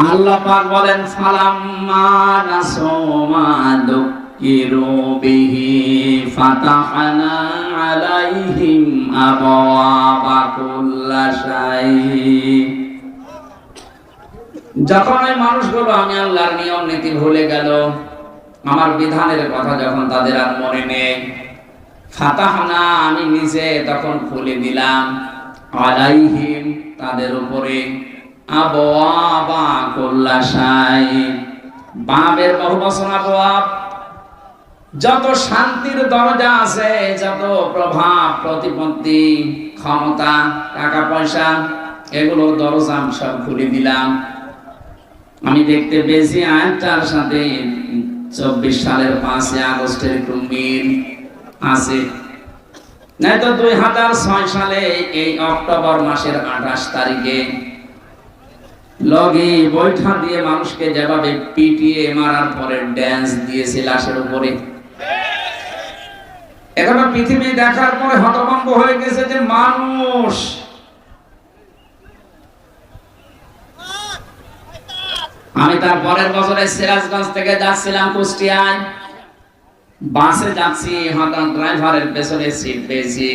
আল্লাহ পাক বলেন ফালাম্মা নাসু মা যুকিরু বিহি ফাতাহনা আলাইহিম আবওয়াবা কুল্লি শাই। যখন এই মানুষগুলো আমি আল্লাহর নিয়ম নীতি ভুলে গেল, আমার বিধানের কথা যখন তাদের আর মনে নেই, ফাতাহনা আমি নিজে তখন খুলে দিলাম, আলাইহিম তাদের উপরে, আবওয়াবা কুল্লি শাই, বাবের বহুবচন আবওয়াব, যত শান্তির দরজা আছে, যত প্রভাব প্রতিপত্তি ক্ষমতা টাকা পয়সা এগুলোর দরজা আমি সব খুলে দিলাম। আমি দেখতে পেয়েছি আয়াতটার সাথে 24 সালের 5 আগস্টের একটু মিল আছে। নাই তো 2006 সালে এই অক্টোবর মাসের 28 তারিখে লগি বৈঠা দিয়ে মানুষকে যেভাবে পিটিয়ে মারার পরে ড্যান্স দিয়েছে লাশের উপরে, এখন পৃথিবী দেখার পরে হতভম্ব হয়ে গেছে যে মানুষ। আমি তার পরের বছরে সিরাজগঞ্জ থেকে যাচ্ছিলাম কুষ্টিয়ায়, বাসে যাচ্ছি, হঠাৎ ড্রাইভারের পেছনে সিট পেয়েছি।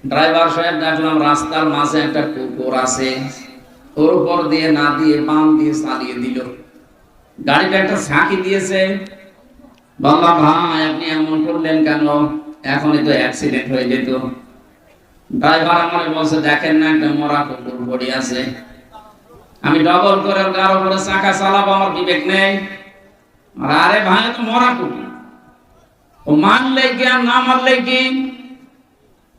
ড্রাইভার সাহেব দেখলাম রাস্তার মাঝে একটা কুকুর আছে, ওর উপর দিয়ে না দিয়ে বাম দিয়ে চালিয়ে দিল। গাড়িটা একটা ঝাঁকি দিয়েছে। বললাম ভাই আপনি এমন করলেন কেন, এখনই তো অ্যাক্সিডেন্ট হয়ে যেত। ড্রাইভার আমাকে বলছে দেখেন না একটা মরা কুকুর পড়ে আছে। আমি ডবল করে কারো উপরে চাকা চালাবো, আমার বিবেক নেই। আরে ভাই তো মরা কুকুর, ও মারলে কি আর না মারলে কি?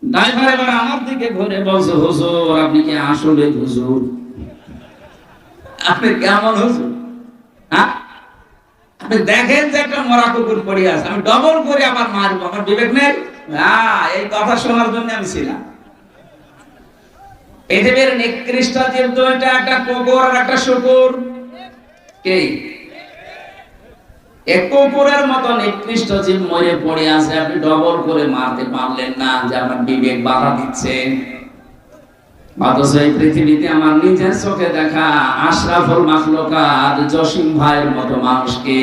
ড্রাইভার এবার আমার দিকে ঘুরে বলছে হুজুর আপনি কি আসলে হুজুর? আপনি কেমন হুজুর? হ্যাঁ আপনি দেখেন যে একটা মরা কুকুর পড়ে আছে, আমি ডবল করে আবার মারবো, আমার বিবেক নেই? এই কথা শোনার জন্য আমি ছিলাম। পৃথিবীর নিকৃষ্ট জীব তো এটা একটা কুকুর আর একটা শুকুর। কে? এক কুকুরের মতো নিকৃষ্ট জীব মরে পড়ে আছে, আপনি ডবল করে মারতে পারলেন না, যে আপনার বিবেক বাধা দিচ্ছে। অথচ এই পৃথিবীতে আমার নিজের চোখে দেখা আশরাফুল মাখলুকাত জসিম ভাইয়ের মতো মানুষকে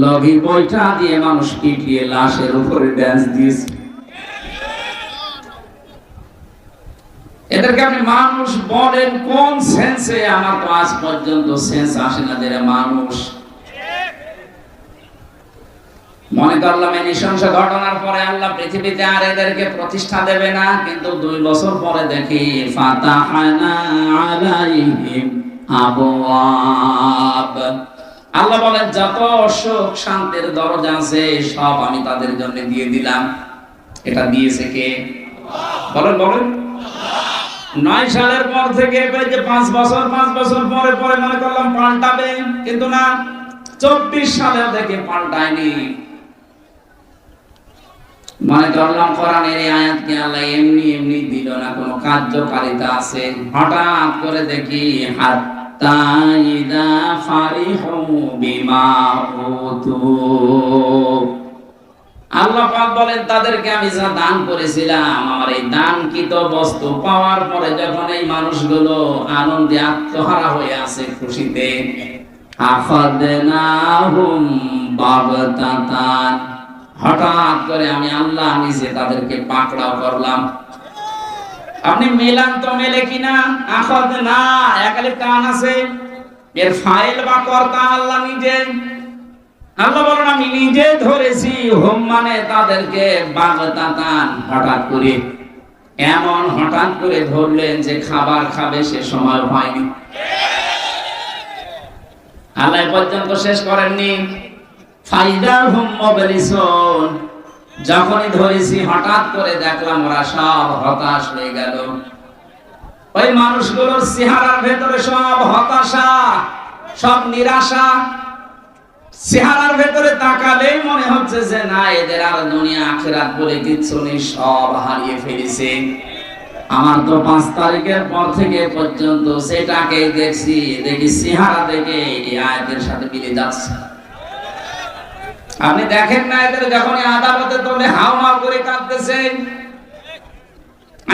লগি বৈঠা দিয়ে মানুষ পিটিয়ে লাশের উপরে ড্যান্স দিয়েছে। এদেরকে আপনি মানুষ বলেন কোন সেন্সে? আমার তো আজ পর্যন্ত সেন্স আসে না যে মানুষ। মনে করলাম এই নৃশংস ঘটনার পরে আল্লাহ পৃথিবীতে আর এদেরকে প্রতিষ্ঠা দেবে না, কিন্তু 2 বছর পরে দেখি ফাতাহনা আলাইহিম আবওয়াব। আল্লাহ বলেন যত সুখ শান্তির দরজা আছে সব আমি তাদের জন্য দিয়ে দিলাম। এটা দিয়েছে কে? বলেন বলেন। 9 সালের পর থেকে 5 বছর পরে পরে মনে করলাম পাল্টাবে, কিন্তু না, 24 সালে দেখে পাল্টায়নি। মনে করলাম কোরআনের এই আয়াতকে আল্লাহ এমনি এমনি দিল না, কোনো কার্যকারিতা আছে। হঠাৎ করে দেখি হাত্তা ইদা ফারিহু বিমা উতু, আল্লাহ পাক বলেন তাদেরকে আমি যা দান করেছিলাম, আমার এই দানকৃত বস্তু পাওয়ার পরে যখন এই মানুষগুলো আনন্দে আত্মহারা হয়ে আছে খুশিতে, আখাযনাহুম বাগতাতান, হঠাৎ করে আমি আল্লাহ নিজে তাদেরকে পাকড়াও করলাম। আপনি মেলান তো মেলে কিনা? আখাযনা একালে কান আছে, এর ফাইল বা কর্তা আল্লাহ নিজে। আল্লাহ বলেন আমি নিজে ধরেছি, হুম মানে তাদেরকে বাগতাতান, হঠাৎ করে। এমন হঠাৎ করে ধরলেন যে খাবার খাবে সে সময় হয়নি। আল্লাহ পর্যন্ত শেষ করেননি। ফাইদাহুম মুবলিসুন, যখনই ধরেছি হঠাৎ করে দেখলাম ওরা সব হতাশ হয়ে গেল। ওই মানুষগুলোর চেহারার ভেতরে সব হতাশা, সব নিরাশা। চেহারার ভেতরে তাকালেই মনে হচ্ছে যে না, এদের আর দুনিয়া আখিরাত বলে কিচ্ছু নেই, সব হারিয়ে ফেলেছে। আমার তো 5 তারিখের পর থেকে পর্যন্ত সেটাকে দেখছি, দেখি চেহারা দেখে এই আয়াতের সাথে মিলে যাচ্ছে। আপনি দেখেন না এদের যখনই আদালতে তোলে হাওমাও করে কাঁদতেছে।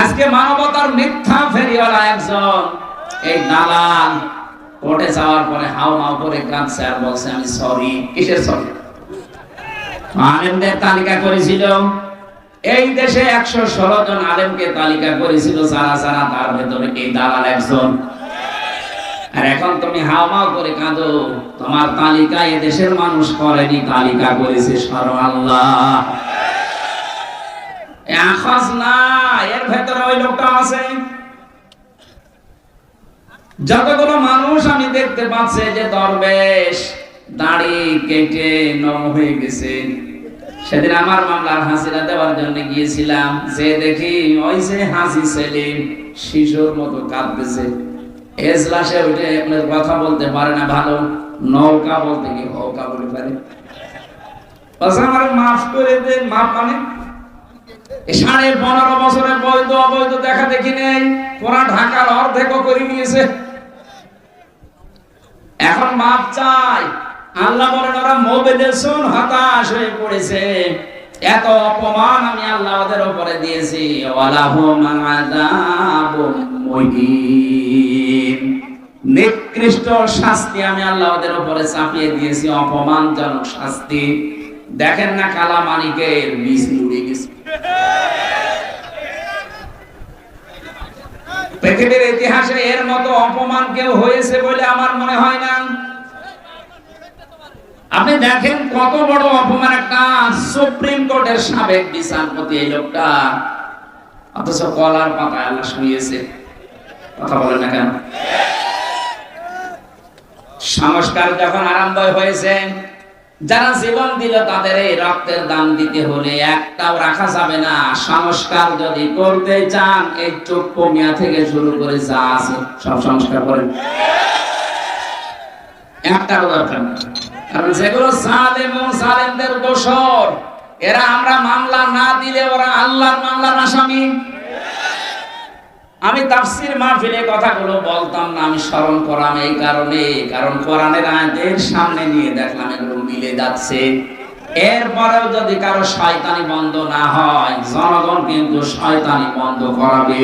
আজকে মানবতার মিথ্যা ফেরিওয়ালা একজন এই দালাল কোর্টে যাওয়ার পরে হাও মাও করে কাঁদছে আর বলছে আমি সরি। কিসের সরি? আলেমদের তালিকা করেছিল এই দেশে 116 জন আলেমকে তালিকা করেছিল, যারা যারা তার ভেতরে এই দালাল একজন। আর এখন তুমি হাওমাও করে কাঁদো, তোমার তালিকা এই দেশের মানুষ করেনি, তালিকা করেছে স্বয়ং আল্লাহ। আখাজ না, এর ভেতরে ওই লোকটা আছে। যতগুলো মানুষ আমি দেখতে পাচ্ছি যে দরবেশ দাড়ি কেটে নম হয়ে গেছে, সেদিন আমার মামলার হাসিরা দেওয়ার জন্য গিয়েছিলাম, যে দেখি ওই যে হাসি সেলিম শিশুর মতো কাঁদতেছে, এজলাসে উঠে আপনার কথা বলতে পারে না, ভালো নৌকা বলতে কি হৌকা বলে পারে। আমার মাফ করে দেন। মাফ মানে 15.5 বছরের বৈধ অবৈধ দেখা দেখি নেই, পুরা ঢাকার অর্ধেকও করে নিয়েছে, এখন মাফ চাই। আল্লাহ বলেন ওরা মোবেদেশন হতাশ হয়ে পড়েছে, এত অপমান আমি আল্লাহ ওদের উপরে দিয়েছি। ওয়ালাহুম আযাবুম মুহিন, নিকৃষ্ট শাস্তি আমি আল্লাহ ওদের উপরে চাপিয়ে দিয়েছি, অপমানজনক শাস্তি। দেখেন না কালামানিকের বীজ উড়ে গেছে। পৃথিবীর ইতিহাসে এর মতো অপমান কেউ হয়েছে বলে আমার মনে হয় না। আপনি দেখেন কত বড় অপমান, একটা সুপ্রিম কোর্টের সাবেক বিচারপতি এই লোকটা, অথচ কলার পাতায় আল্লাহ শুনিয়েছে। কথা বলেন না কেন? সংস্কার যখন আরম্ভ হয়েছে, যারা জীবন দিল তাদের এই রক্তের দাম দিতে হলে একটাও রাখা যাবে না। সংস্কার যদি করতে চান, এই চক্ষু মিয়া থেকে শুরু করে যা আছে সব সংস্কার করেন, একটাও দরকার নেই। কারণ যেগুলো জালেম ও জালেমদের দোসর, এরা আমরা মামলা না দিলে ওরা আল্লাহর মামলার আসামি। আমি তাফসীর মাহফিলে কথাগুলো বলতাম না, আমি স্মরণ করাম এই কারণে, কারণ কোরআনের আয়াতের সামনে নিয়ে দেখলাম এগুলো মিলে যাচ্ছে। এরপরেও যদি কারো শয়তানি বন্ধ না হয়, জনগণ কিন্তু শয়তানি বন্ধ করাবে।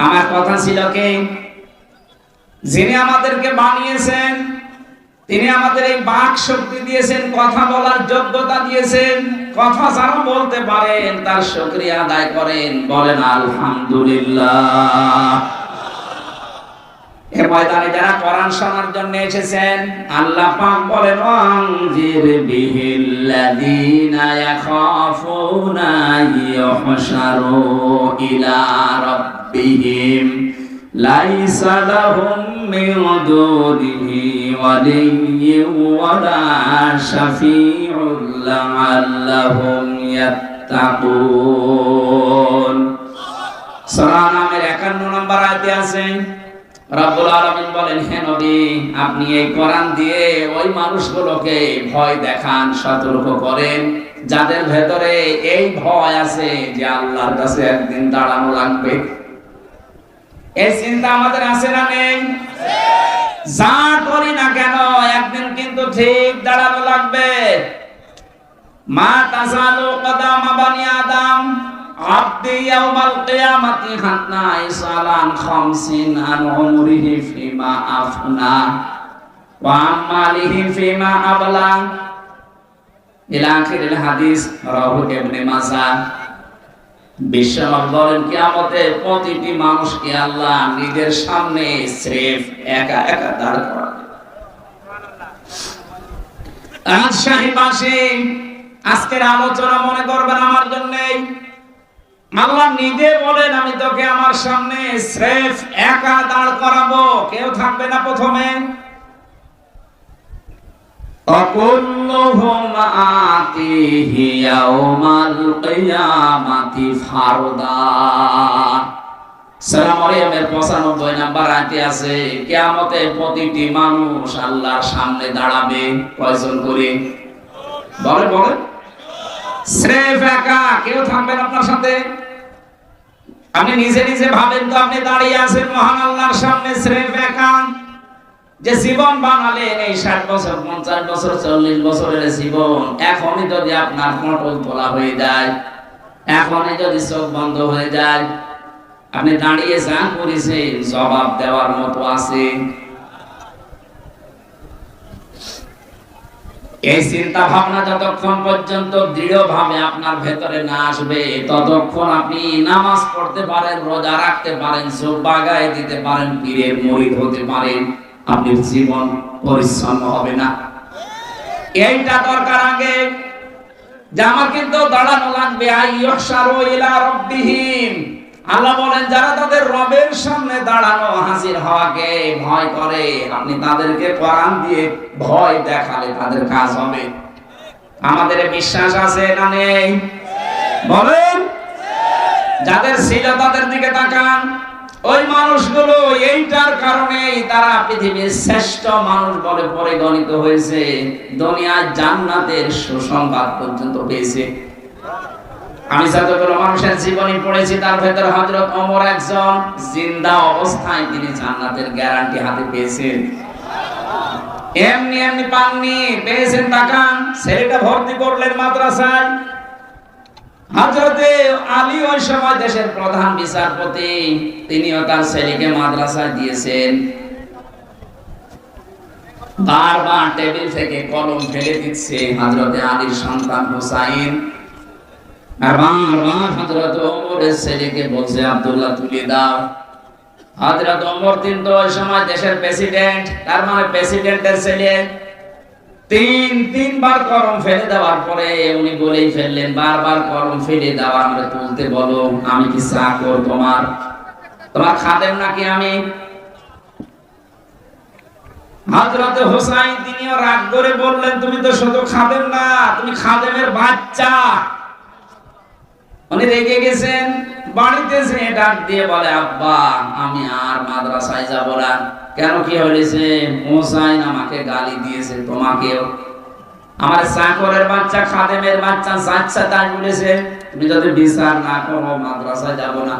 আমার কথা ছিল কি, যিনি আমাদেরকে বানিয়েছেন, তিনি আমাদের এই বাক শক্তি দিয়েছেন, কথা বলার যোগ্যতা দিয়েছেন। কথা যারা বলতে পারেন তার শুকরিয়া আদায় করেন, বলেন আলহামদুলিল্লাহ। এই ময়দানে যারা কোরআন শোনার জন্য এসেছেন, আল্লাহ পাক বলেন ওয়ানজির বিহিল্লাযীনা ইয়াখাফুনা ইউহশারু ইলা রাব্বিহিম লাইসা লাহুম মিন দুনিহি ওয়ালিয়্যুন ওয়ালা শাফীউন লাআল্লাহুম ইয়াত্তাকুন। সূরা নামের 51 নম্বর আয়াতে আছে, রব্বুল আলামিন বলেন, হে নবী, আপনি এই কোরআন দিয়ে ওই মানুষগুলোকে ভয় দেখান, সতর্ক করেন, যাদের ভেতরে এই ভয় আছে যে আল্লাহর কাছে একদিন দাঁড়ানো লাগবে। এই চিন্তা আমাদের আছে না নেই? যা করি না কেন একদিন কিন্তু ঠিক দাঁড়ানো লাগবে। মা তাসালু কদামা বানি আদম আব্দি ইয়াউমাল কিয়ামাতি হাত্তা ইসালান খামসিন আন উমরিহি ফিমা আফনা ওয়া আমালিহি ফিমা আবলা ইলা আখিরিল হাদিস, রাহু ইবনে মাজাহ। বিশ্বনবী বলেন, কিয়ামতে প্রতিটি মানুষকে আল্লাহ নিজের সামনে স্রেফ একা একা দাঁড় করাবে। রাজশাহী বাসী আজকের আলোচনা মনে করবেন আমার জন্য। আল্লাহ নিজে বলেন, আমি তোকে আমার সামনে স্রেফ একা দাঁড় করাবো, কেউ থাকবে না প্রথমে। অকুল্লুহুম আতিহি ইয়াউমাল কিয়ামাতি ফারদা। সূরা মারইয়ামের 95 নম্বর আয়াতে আছে, কিয়ামতে প্রতিটি মানুষ আল্লাহর সামনে দাঁড়াবে। কয়জন করে? বলে বলে স্রেফ একা, কেউ থাকবে না আপনার সাথে। আপনি নিজে নিজে ভাবেন তো, আপনি দাঁড়িয়ে আছেন মহান আল্লাহর সামনে স্রেফ একা। যে জীবন বানালেন, এই 60 বছর 50 বছর 40 বছরের জীবন, এখনই যদি আপনার পটল তোলা হয়ে যায়, এখনই যদি চোখ বন্ধ হয়ে যায়, আপনি দাঁড়িয়ে যা করেছেন জবাব দেওয়ার মতো আছে? এই চিন্তা ভাবনা যতক্ষণ পর্যন্ত দৃঢ়ভাবে আপনার ভেতরে না আসবে ততক্ষণ আপনি নামাজ পড়তে পারেন, রোজা রাখতে পারেন, চোখ বাগায় দিতে পারেন, পীরের মুরিদ হতে পারেন, আপনার জীবন পরিচ্ছন্ন হবে না। এইটা দরকার আগে যে আমার কিন্তু দাঁড়ানো লাগবে। আইয়ুহশারু ইলা রাব্বিহিম, আল্লাহ বলেন যারা তাদের রবের সামনে দাঁড়ানো হাজির হওয়াকে ভয় করে, আপনি তাদেরকে কোরআন দিয়ে ভয় দেখালে তাদের কাজ হবে। আমাদের বিশ্বাস আছে না নেই? বলেন। যাদের ছিল তাদের দিকে তাকান। ওই মানুষগুলো এইটার কারণেই তারা পৃথিবীর শ্রেষ্ঠ মানুষ বলে পরিগণিত হয়েছে, দুনিয়ার জান্নাতের সুসংবাদ পর্যন্ত পেয়েছে। আমি যতগুলো মানুষের জীবনী পড়েছি তার ভেতর হযরত ওমর একজন, জিন্দা অবস্থায় তিনি জান্নাতের গ্যারান্টি হাতে পেয়েছেন। এমনি এমনি পাননি, পেয়েছেন। তাকান, ছেলেটা ভর্তি করলেন মাদ্রাসায়। হযরতে আলী ওই সময় দেশের প্রধান বিচারপতি, তিনিও তার ছেলেকে মাদ্রাসায় দিয়েছেন। বারবার টেবিল থেকে কলম ফেলে দিচ্ছে হযরতে আলীর সন্তান হুসাইন। হযরত ওমরের ছেলেকে বলছে আব্দুল্লাহ তুলে দাও। হযরত ওমর কিন্তু ওই সময় দেশের প্রেসিডেন্ট, তার মানে প্রেসিডেন্টের ছেলে। তিনবার কলম ফেলে দেওয়ার পরে উনি বলেই ফেললেন, বারবার কলম ফেলে দেওয়া আমরা তুলতে বলো, আমি কি চাকর তোমার খাদেম নাকি আমি? হযরত হুসাইন তিনিও রাগ করে বললেন, তুমি তো শুধু খাদেম না, তুমি খাদেমের বাচ্চা। উনি রেগে গেছেন, বাড়িতে এসে ডাক দিয়ে বলে, আব্বা আমি আর মাদ্রাসায় যাব না। কেন, কি হয়েছে? হুসাইন আমাকে গালি দিয়েছে, তোমাকেও। আমার চাকরের বাচ্চা, খাদেমের বাচ্চা যাচ্ছে তাই বলেছে, তুমি যদি বিচার না করো মাদ্রাসায় যাব না।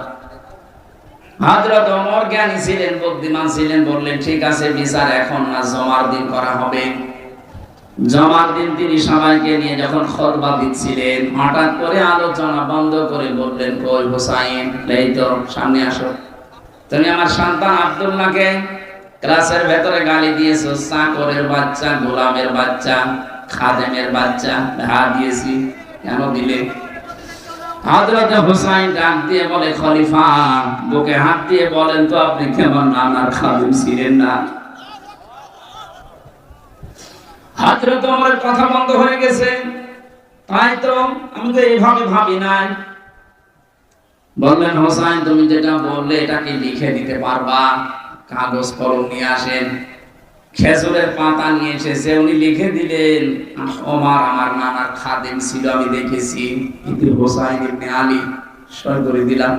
হযরত ওমর জ্ঞানী ছিলেন, বুদ্ধিমান ছিলেন, বললেন ঠিক আছে, বিচার এখন না, জমার দিন করা হবে। জমার দিন তিনি সবাইকে নিয়ে যখন খুতবা দিচ্ছিলেন, হঠাৎ করে আলোচনা বন্ধ করে বললেন, কই হুসাইন, এই তো সামনে আসো। তুমি আমার সন্তান আব্দুল্লাহকে ক্লাসের ভেতরে গালি দিয়েছো, চাকরের বাচ্চা, গোলামের বাচ্চা, খাদেমের বাচ্চা। হ্যাঁ দিয়েছি। কেন দিলে? হযরত হুসাইন ডাক দিয়ে বলে, খলিফা বুকে হাত দিয়ে বলেন তো, আপনি কেমন নানার খাদেম ছিলেন না? হযরত ওমরের কথা বন্ধ হয়ে গেছে। তাই তো আমি তো এইভাবে ভাবি নাই। বললেন, হোসাইন তুমি যেটা বললে এটাকে লিখে দিতে পারবা? কাগজ কলম নিয়ে আসেন। খেজুরের পাতা নিয়ে এসেছে, উনি লিখে দিলেন, ওমর আমার নানার খাদেম ছিল, আমি দেখেছি। কিন্তু হোসাইন ইবনে আলী সই করে দিলাম।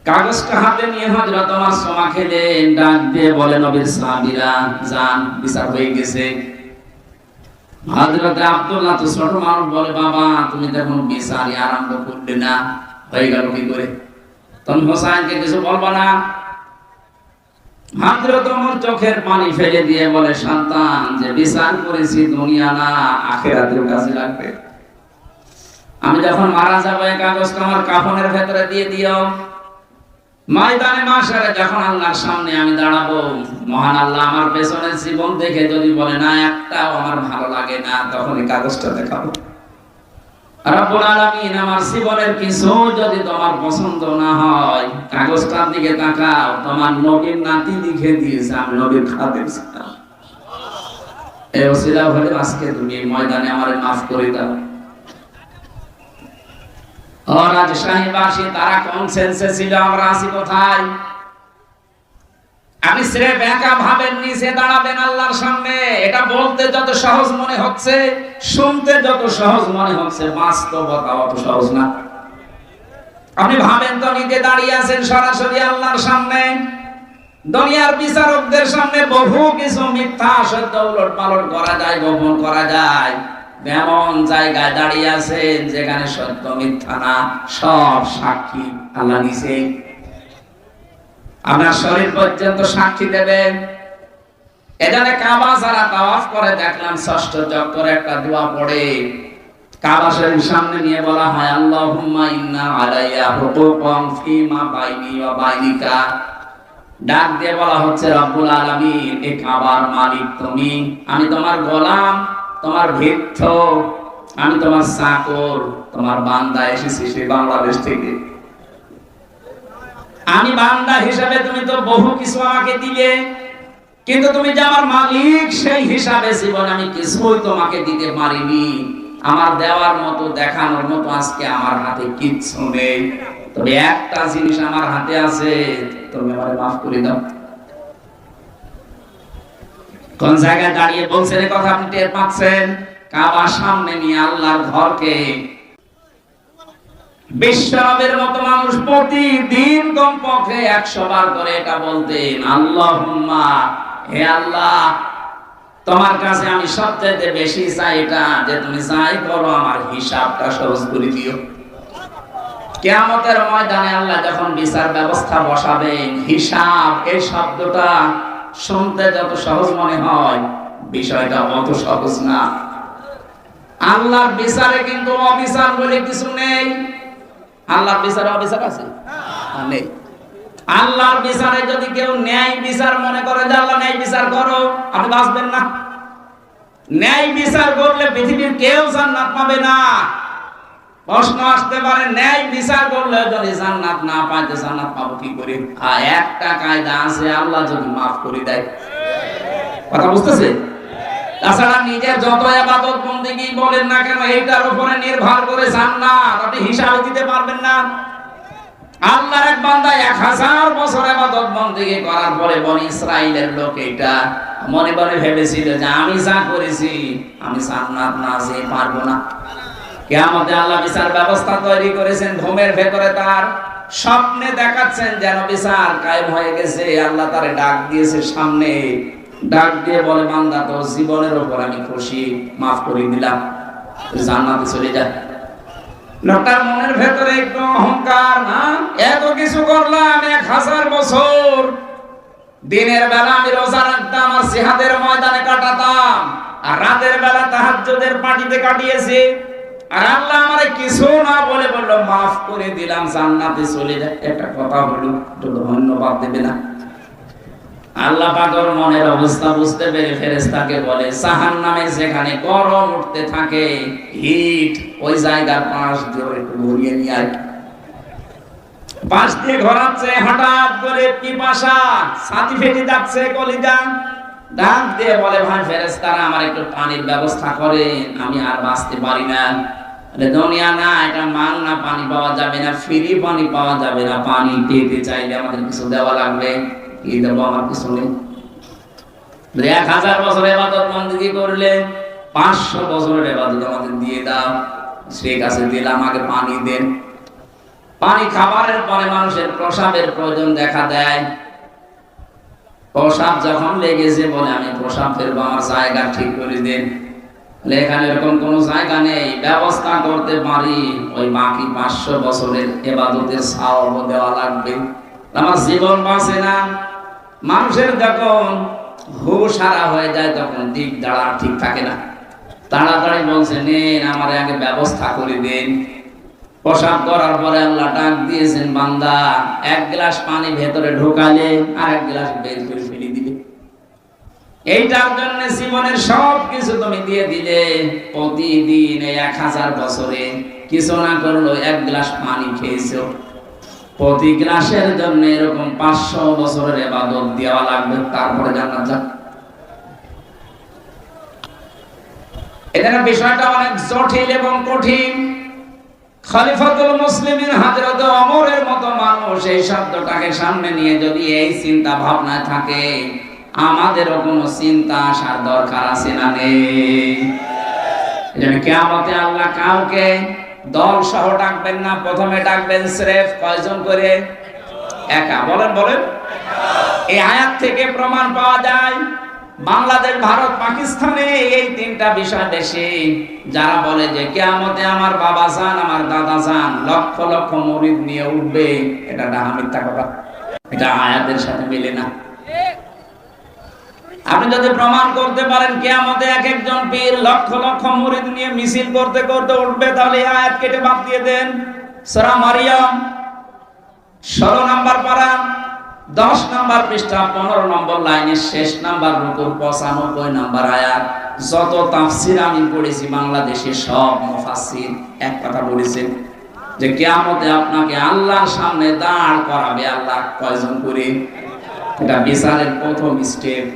কাগজটা হাতে নিয়ে হযরত ওমর সমা খেলেন, ডাক দিয়ে বলেন, নবীর সাহাবীরা যান, বিচার হয়ে গেছে। হযরত আব্দুল্লাহ তো ছোট মানুষ, বলে, বাবা তুমি তো এখন বিচারই আরম্ভ করলে না, হয়ে গেল কি করে? তুমি হোসাইনকে কিছু বলবা না? হযরত ওমর চোখের পানি ফেলে দিয়ে বলে, সন্তান যে বিচার করেছি দুনিয়া না আখিরাতের কাজে লাগবে। আমি যখন মারা যাব এই কাগজটা আমার কাফনের ভেতরে দিয়ে দিও। ময়দানে মাশারে যখন আল্লাহর সামনে আমি দাঁড়াবো, মহান আল্লাহ আমার পেছনের জীবন দেখে যদি বলে না একটাও আমার ভালো লাগে না, তখন এই কাগজটা দেখাবো। রব্বুল আলামিন আমার জীবনের কিছু যদি তোমার পছন্দ না হয়, কাগজটার দিকে তাকাও, তোমার নবীর নাতি লিখে দিয়েছে আমি নবীর খাদেম ছিলাম। এই ওসিলা হলে আজকে তুমি এই ময়দানে আমারে মাফ করে দাও। রাজশাহীবাসী তারা কনসেন্সে ছিল, আমরা আছি কোথায়? আপনি স্রেফ একা ভাবেন নিচে দাঁড়াবেন আল্লাহর সামনে, এটা বলতে যত সহজ মনে হচ্ছে, শুনতে যত সহজ মনে হচ্ছে, বাস্তবতা অত সহজ না। আপনি ভাবেন তো নিজে দাঁড়িয়ে আছেন সরাসরি আল্লাহর সামনে। দুনিয়ার বিচারকদের সামনে বহু কিছু মিথ্যা সত্য উলট পালট করা যায়, গোপন করা যায়। এমন জায়গায় দাঁড়িয়ে আছেন যেখানে সত্য মিথ্যা না সব সাক্ষী আল্লাহ নিছে। আপনার শরীর পর্যন্ত সাক্ষী দেবেন। এখানে কাবা যারা তাওয়াফ করে দেখলাম ষষ্ঠ চক্করে একটা দোয়া পড়ে, কাবা শরীফ সামনে নিয়ে বলা হয় আল্লাহুম্মা ইন্না আলাইয়া হুকুকান ফীমা বাইনি ওয়া বাইনিকা। ডাক দিয়ে বলা হচ্ছে রব্বুল আলামিন, এই কাবার মালিক তুমি, আমি তোমার গোলাম, তোমার ভৃত্য, আমি তোমার চাকর, তোমার বান্দা এসেছি সেই বাংলাদেশ থেকে। আমি বান্দা হিসাবে তুমি তো বহু কিছু আমাকে দিলে, কিন্তু তুমি যে আমার মালিক সেই হিসাবে জীবনে আমি কিছুই তোমাকে দিতে পারিনি। আমার দেওয়ার মতো দেখানোর মতো আজকে আমার হাতে কিচ্ছু নেই, তবে একটা জিনিস আমার হাতে আছে, তুমি আমারে মাফ করে দাও। কোন জায়গায় দাঁড়িয়ে বলছেন এই কথা আপনি টের পাচ্ছেন? কাবার সামনে নিয়ে আল্লাহর ঘরকে। বিশ্বনবীর মতো মানুষ প্রতিদিন কমপক্ষে 100 বার করে এটা বলতেন, আল্লাহুম্মা, হে আল্লাহ, তোমার কাছে আমি সবচেয়ে বেশি চাই এটা যে তুমি যাই করো আমার হিসাবটা সহজ করে দিও। কিয়ামতের ময়দানে আল্লাহ যখন বিচার ব্যবস্থা বসাবেন, হিসাব এই শব্দটা শুনতে যত সহজ মনে হয়, বিষয়টা অত সহজ না। আল্লাহর বিচারে কিন্তু অবিচার বলে কিছু নেই। আল্লাহর বিচারে অবিচার আছে? নেই। আল্লাহর বিচারে যদি কেউ ন্যায় বিচার মনে করে যে আল্লাহ ন্যায় বিচার করো, আপনি বাঁচবেন না। ন্যায় বিচার করলে পৃথিবীর কেউ জান্নাত পাবে না। প্রশ্ন আসতে পারে, ন্যায় বিচার করলে যদি জান্নাত না পাইতে জান্নাত পাবো কি করে? আর একটা কায়দা আছে, আল্লাহ যদি মাফ করে দেয়। কথা বুঝতেছে? তাছাড়া নিজের যত ইবাদত বন্দেগী বলেন না কেন, এইটার উপরে নির্ভর করে জান্নাত আপনি হিসাব দিতে পারবেন না। আল্লাহর এক বান্দা 1000 বছর ইবাদত বন্দেগী করার পরে বনি ইসরাইলের লোক এটা মনে মনে ভেবেছিল যে আমি যা করেছি আমি জান্নাত না যেতে পারবো না। কিয়ামতে আল্লাহ বিচার ব্যবস্থা তৈরি করেছেন ঘুমের ভেতরে, তার স্বপ্নে দেখাচ্ছেন যেন বিচার কায়েম হয়ে গেছে। আল্লাহ তারে ডাক দিয়েছে সামনে, ডাক দিয়ে বলে, বান্দা তোর জীবনের উপর আমি খুশি, মাফ করে দিলাম, তুই জান্নাতে চলে যা। লোকটার মনের ভেতরে একটু অহংকার, না এত কিছু করলাম 1000 বছর, দিনের বেলা আমি রোজা রাখতাম আর জিহাদের ময়দানে কাটাতাম, আর রাতের বেলা তাহাজ্জুদের পার্টিতে কাটিয়েছি, আর আল্লাহ আমারে কিছু না বলে বলল মাফ করে দিলাম, জান্নাতে চলে যা। একটা কথা বলি, একটু ধন্যবাদ দেবে না? আল্লাহ পাকের মনের অবস্থা বুঝতে পেরে ফেরেশতাকে বলে, জাহান্নামে যেখানে গরম উঠতে থাকে, হিট, ওই জায়গার পাশ দিয়ে একটু ঘুরিয়ে নিয়ে আয়। পাশ দিয়ে ঘোরাচ্ছে, হঠাৎ করে পিপাসা, ছাতি ফেটে যাচ্ছে কলিজা, ডাক দিয়ে বলে, ভাই ফেরেশতারা আমার একটু পানির ব্যবস্থা করেন, আমি আর বাঁচতে পারি না। দুনিয়া না, এটা মাংনা পানি পাওয়া যাবে না, ফ্রি পানি পাওয়া যাবে না, পানি পেতে চাইলে আমাদের কিছু দেওয়া লাগবে। কি দেবো? আমার কিছু নেই। 1000 বছর ইবাদত বন্দেগী করলে 500 বছরের ইবাদত আমাদের দিয়ে দাও। সে কাছে দিলাম, আগে পানি দেন। পানি খাবারের পরে মানুষের প্রসাবের প্রয়োজন দেখা দেয়। প্রসাব যখন লেগেছে বলে আমি প্রসাব ফেলবো, আমার জায়গা ঠিক করে দেন। এখানে এরকম কোন জায়গা নেই, ব্যবস্থা করতে পারি, ওই বাকি 500 বছরের ইবাদতের সওয়াব দেওয়া লাগবে, আমার জীবন বাঁচে না। মানুষের যখন হুঁশ হারা হয়ে যায় তখন দিক দাঁড়া ঠিক থাকে না, তাড়াতাড়ি বলছে নেন আমার আগে ব্যবস্থা করে দেন। প্রসাব করার পরে আল্লাহ ডাক দিয়েছেন, বান্দা 1 গ্লাস পানি ভেতরে ঢোকালে আর 1 গ্লাস বের করে ফেলে দিবে। এইটার জন্য জীবনের সব কিছু তুমি দিয়ে দিলে, প্রতিদিন 1000 বছরে কিছু না করলো 1 গ্লাস পানি খেয়েছো, প্রতি গ্লাসের জন্য এরকম 500 বছরের ইবাদত দেওয়া লাগবে, তারপরে জান্নাত যা। এখানে বিষয়টা অনেক জটিল এবং কঠিন। খলিফাতুল মুসলিমিন হযরত ওমরের মতো মানুষ এই শব্দটাকে সামনে নিয়ে যদি এই চিন্তা ভাবনা থাকে, আমাদেরও কোনো চিন্তা আসার দরকার আছে না নেই? এজন্য কিয়ামতে আল্লাহ কাউকে দল সহ ডাকবেন না, প্রথমে ডাকবেন স্রেফ কয়জন করে? একা। বলেন বলেন। এই আয়াত থেকে প্রমাণ পাওয়া যায় বাংলাদেশ, ভারত, পাকিস্তানে এই 3টা বিষয় বেশি। যারা বলে যে কিয়ামতে আমার বাবা জান, আমার দাদা জান লক্ষ লক্ষ মুরিদ নিয়ে উঠবে, এটা মিথ্যা কথা, এটা আয়াতের সাথে মিলে না। আপনি যদি প্রমাণ করতে পারেন কিয়ামতে এক একজন পীর লক্ষ লক্ষ মুরিদ নিয়ে মিছিল করতে করতে উঠবে, তাহলে এই আয়াত কেটে বাদ দিয়ে দেন। সূরা মারিয়াম 16 নম্বর পারা 10 নম্বর পৃষ্ঠা 15 নম্বর লাইনের শেষ নাম্বার রুকুর 95 নম্বর আয়াত। যত তাফসীর আমি পড়েছি বাংলাদেশে সব মুফাসসির এক কথা বলেছেন যে কিয়ামতে আপনাকে আল্লাহর সামনে দাঁড় করাবে আল্লাহ কয়জন করে। এটা বিচারের প্রথম স্টেপ।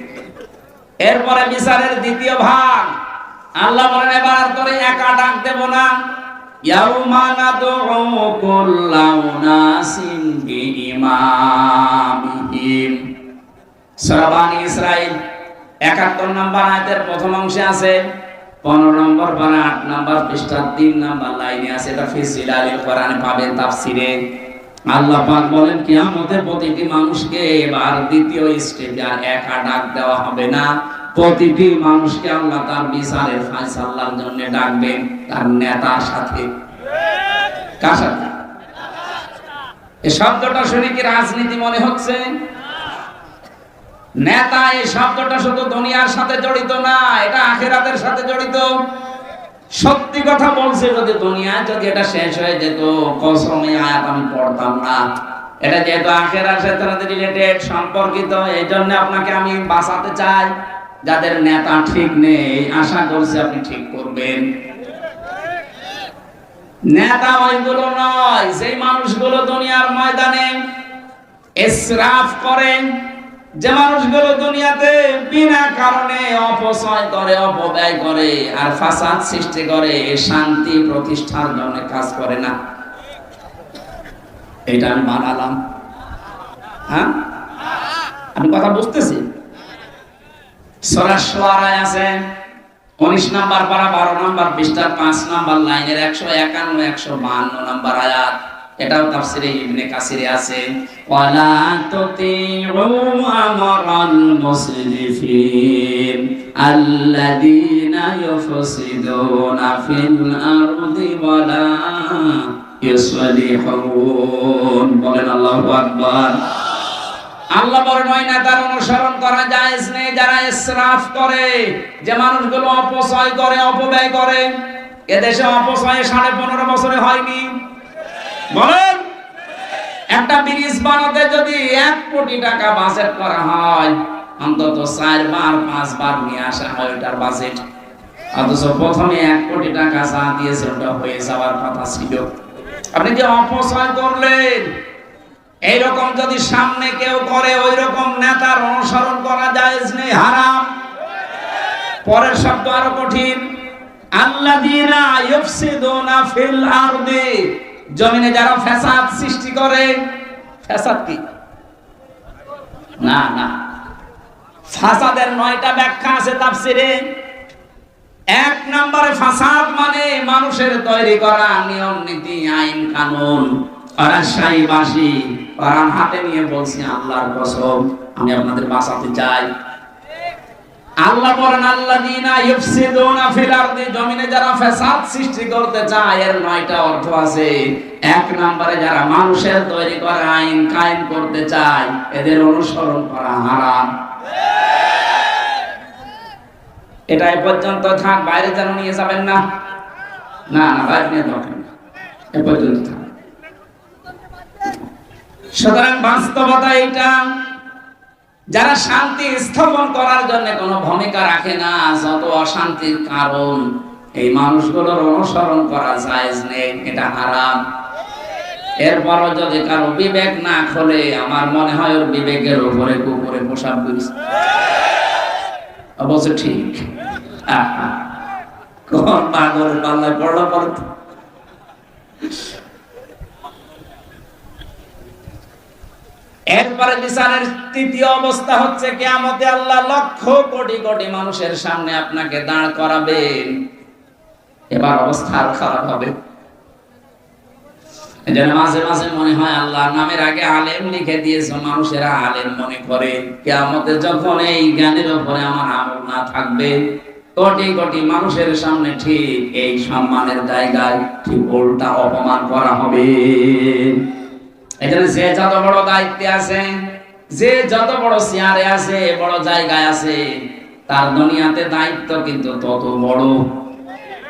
এরপরে বিচারের দ্বিতীয় ভাগ। আল্লাহ বলেন এবার আর তোরে একা ডাক দেব না। ইয়াউমা নাদউ কুল্লা উনাসিন বিইমামিহিম। সূরা বানী ইসরাঈল 71 নম্বর আয়াতের প্রথম অংশে আছে, 15 নম্বর পারা 8 নম্বর পৃষ্ঠা 3 নম্বর লাইনে আছে। এটা ফি জিলালিল কোরআনে পাবেন তাফসীরে। আল্লাহ পাক বলেন কিয়ামতে প্রতিটি মানুষকে এবার দ্বিতীয় স্টেজে আর একা ডাক দেওয়া হবে না। প্রতিটি মানুষকে আল্লাহ তার বিচারের ফয়সালার জন্য ডাকবেন তার নেতার সাথে। কার সাথে? এই শব্দটা শুনে কি রাজনীতি মনে হচ্ছে? নেতা এই শব্দটা শুধু দুনিয়ার সাথে জড়িত না, এটা আখিরাতের সাথে জড়িত। সত্যি কথা বলছে, যদি দুনিয়ায় যদি এটা শেষ হয়ে যেত কসমে আয়াত আমি পড়তাম না। এটা যেহেতু আখিরাতের সাথে রিলেটেড সম্পর্কিত, এই জন্য আপনাকে আমি বাঁচাতে চাই। যাদের নেতা ঠিক নেই আশা করছি আপনি ঠিক করবেন। নেতা ওইগুলো নয়, সেই মানুষগুলো দুনিয়ার ময়দানে ইসরাফ করে, যে মানুষগুলো দুনিয়াতে বিনা কারণে অপচয় করে, অপব্যয় করে আর ফাসাদ সৃষ্টি করে, শান্তি প্রতিষ্ঠার জন্য কাজ করে না। এটা আমি বানালাম। হ্যাঁ, আমি কথা বুঝতেছি। সূরা শুআরা আছে 19 নম্বর পারা 12 নম্বর পৃষ্ঠা 5 নম্বর লাইনের 151 152 নম্বর আয়াত। এটাও তাফসীরে ইবনে কাসিরে আছে। ওয়ালা তুতিউ আমরাল মুসরিফিন আল্লাযীনা ইউফসিদুনা ফিল আরদি ওয়ালা ইউসলিহুন। বলেন আল্লাহু আকবার। আল্লাহ বলেন ওই নেতার অনুসরণ করা জায়েজ নেই যারা ইসরাফ করে, যে মানুষগুলো অপচয় করে, অপব্যয় করে। এদেশে অপচয় 15.5 বছরে হয়নি। বলেন, একটা ব্রিজ বানাতে যদি 1 কোটি টাকা বাজেট করা হয়, অন্তত 4 বার 5 বার নিয়ে আসা হয় ওটার বাজেট। অথচ প্রথমে 1 কোটি টাকা যা দিয়েছে ওটা হয়ে যাওয়ার কথা ছিল। আপনি যে অপচয় করলেন, এইরকম যদি সামনে কেউ করে, ওই রকম নেতার অনুসরণ করা জায়েজ নেই, হারাম। পরের শব্দ আরো কঠিন। আল্লাযীনা ইউফসিদুনা ফিল আরদি, জমিনে যারা ফাসাদ সৃষ্টি করে। ফাসাদ কি? না না, ফাসাদের 9টা ব্যাখ্যা আছে তাফসীরে। 1 নম্বরে ফাসাদ মানে মানুষের তৈরি করা নিয়ম নীতি, আইন কানুন। রাজশাহী বাসী কোরআন হাতে নিয়ে বলছি আল্লাহর কসম, আমি আপনাদের বাঁচাতে চাই। আল্লাহ বলেন আল্লাযীনা ইউফসিদুনা ফিল আরদি, জমিনে যারা ফাসাদ সৃষ্টি করতে চায়। এর 9টা অর্থ আছে। 1 নম্বরে যারা মানুষের তৈরি করা আইন কায়েম করতে চায়, এদের অনুসরণ করা হারাম। এটা এই পর্যন্ত থাক, বাইরে যেন নিয়ে যাবেন না। না না, বাইরে নিয়ে যাবেন না, এই পর্যন্ত থাক। সুতরাং বাস্তবতা এটা, যারা শান্তি স্থাপন করার জন্য কোনো ভূমিকা রাখে না, যত অশান্তির কারণ, এই মানুষগুলোর অনুসরণ করা জায়েজ নেই, এটা হারাম। এরপরও যদি কারো বিবেক না খোলে, আমার মনে হয় ওর বিবেকের উপরে কুকুরে পোশাক দিচ্ছে। অবশ্য ঠিক। কোন পাগলের পাল্লায় পড়লো পড়ে। এরপরে বিচারের তৃতীয় অবস্থা হচ্ছে কিয়ামতে আল্লাহ লক্ষ কোটি কোটি মানুষের সামনে আপনাকে দাঁড় করাবেন। এবার অবস্থা আরো খারাপ হবে। এজন্য মাঝে মাঝে মনে হয় আল্লাহর নামের আগে আলেম লিখে দিয়েছে, মানুষেরা আলেম মনে করে। কিয়ামতে যখন এই জ্ঞানের উপরে আমার আমল না থাকবে, কোটি কোটি মানুষের সামনে ঠিক এই সম্মানের জায়গায় ঠিক উল্টা অপমান করা হবে। এখানে যে যত বড় দায়িত্বে আছেন, যে যত বড় চেয়ারে আছে, বড় জায়গায় আছে, তার দুনিয়াতে দায়িত্ব কিন্তু তত বড়।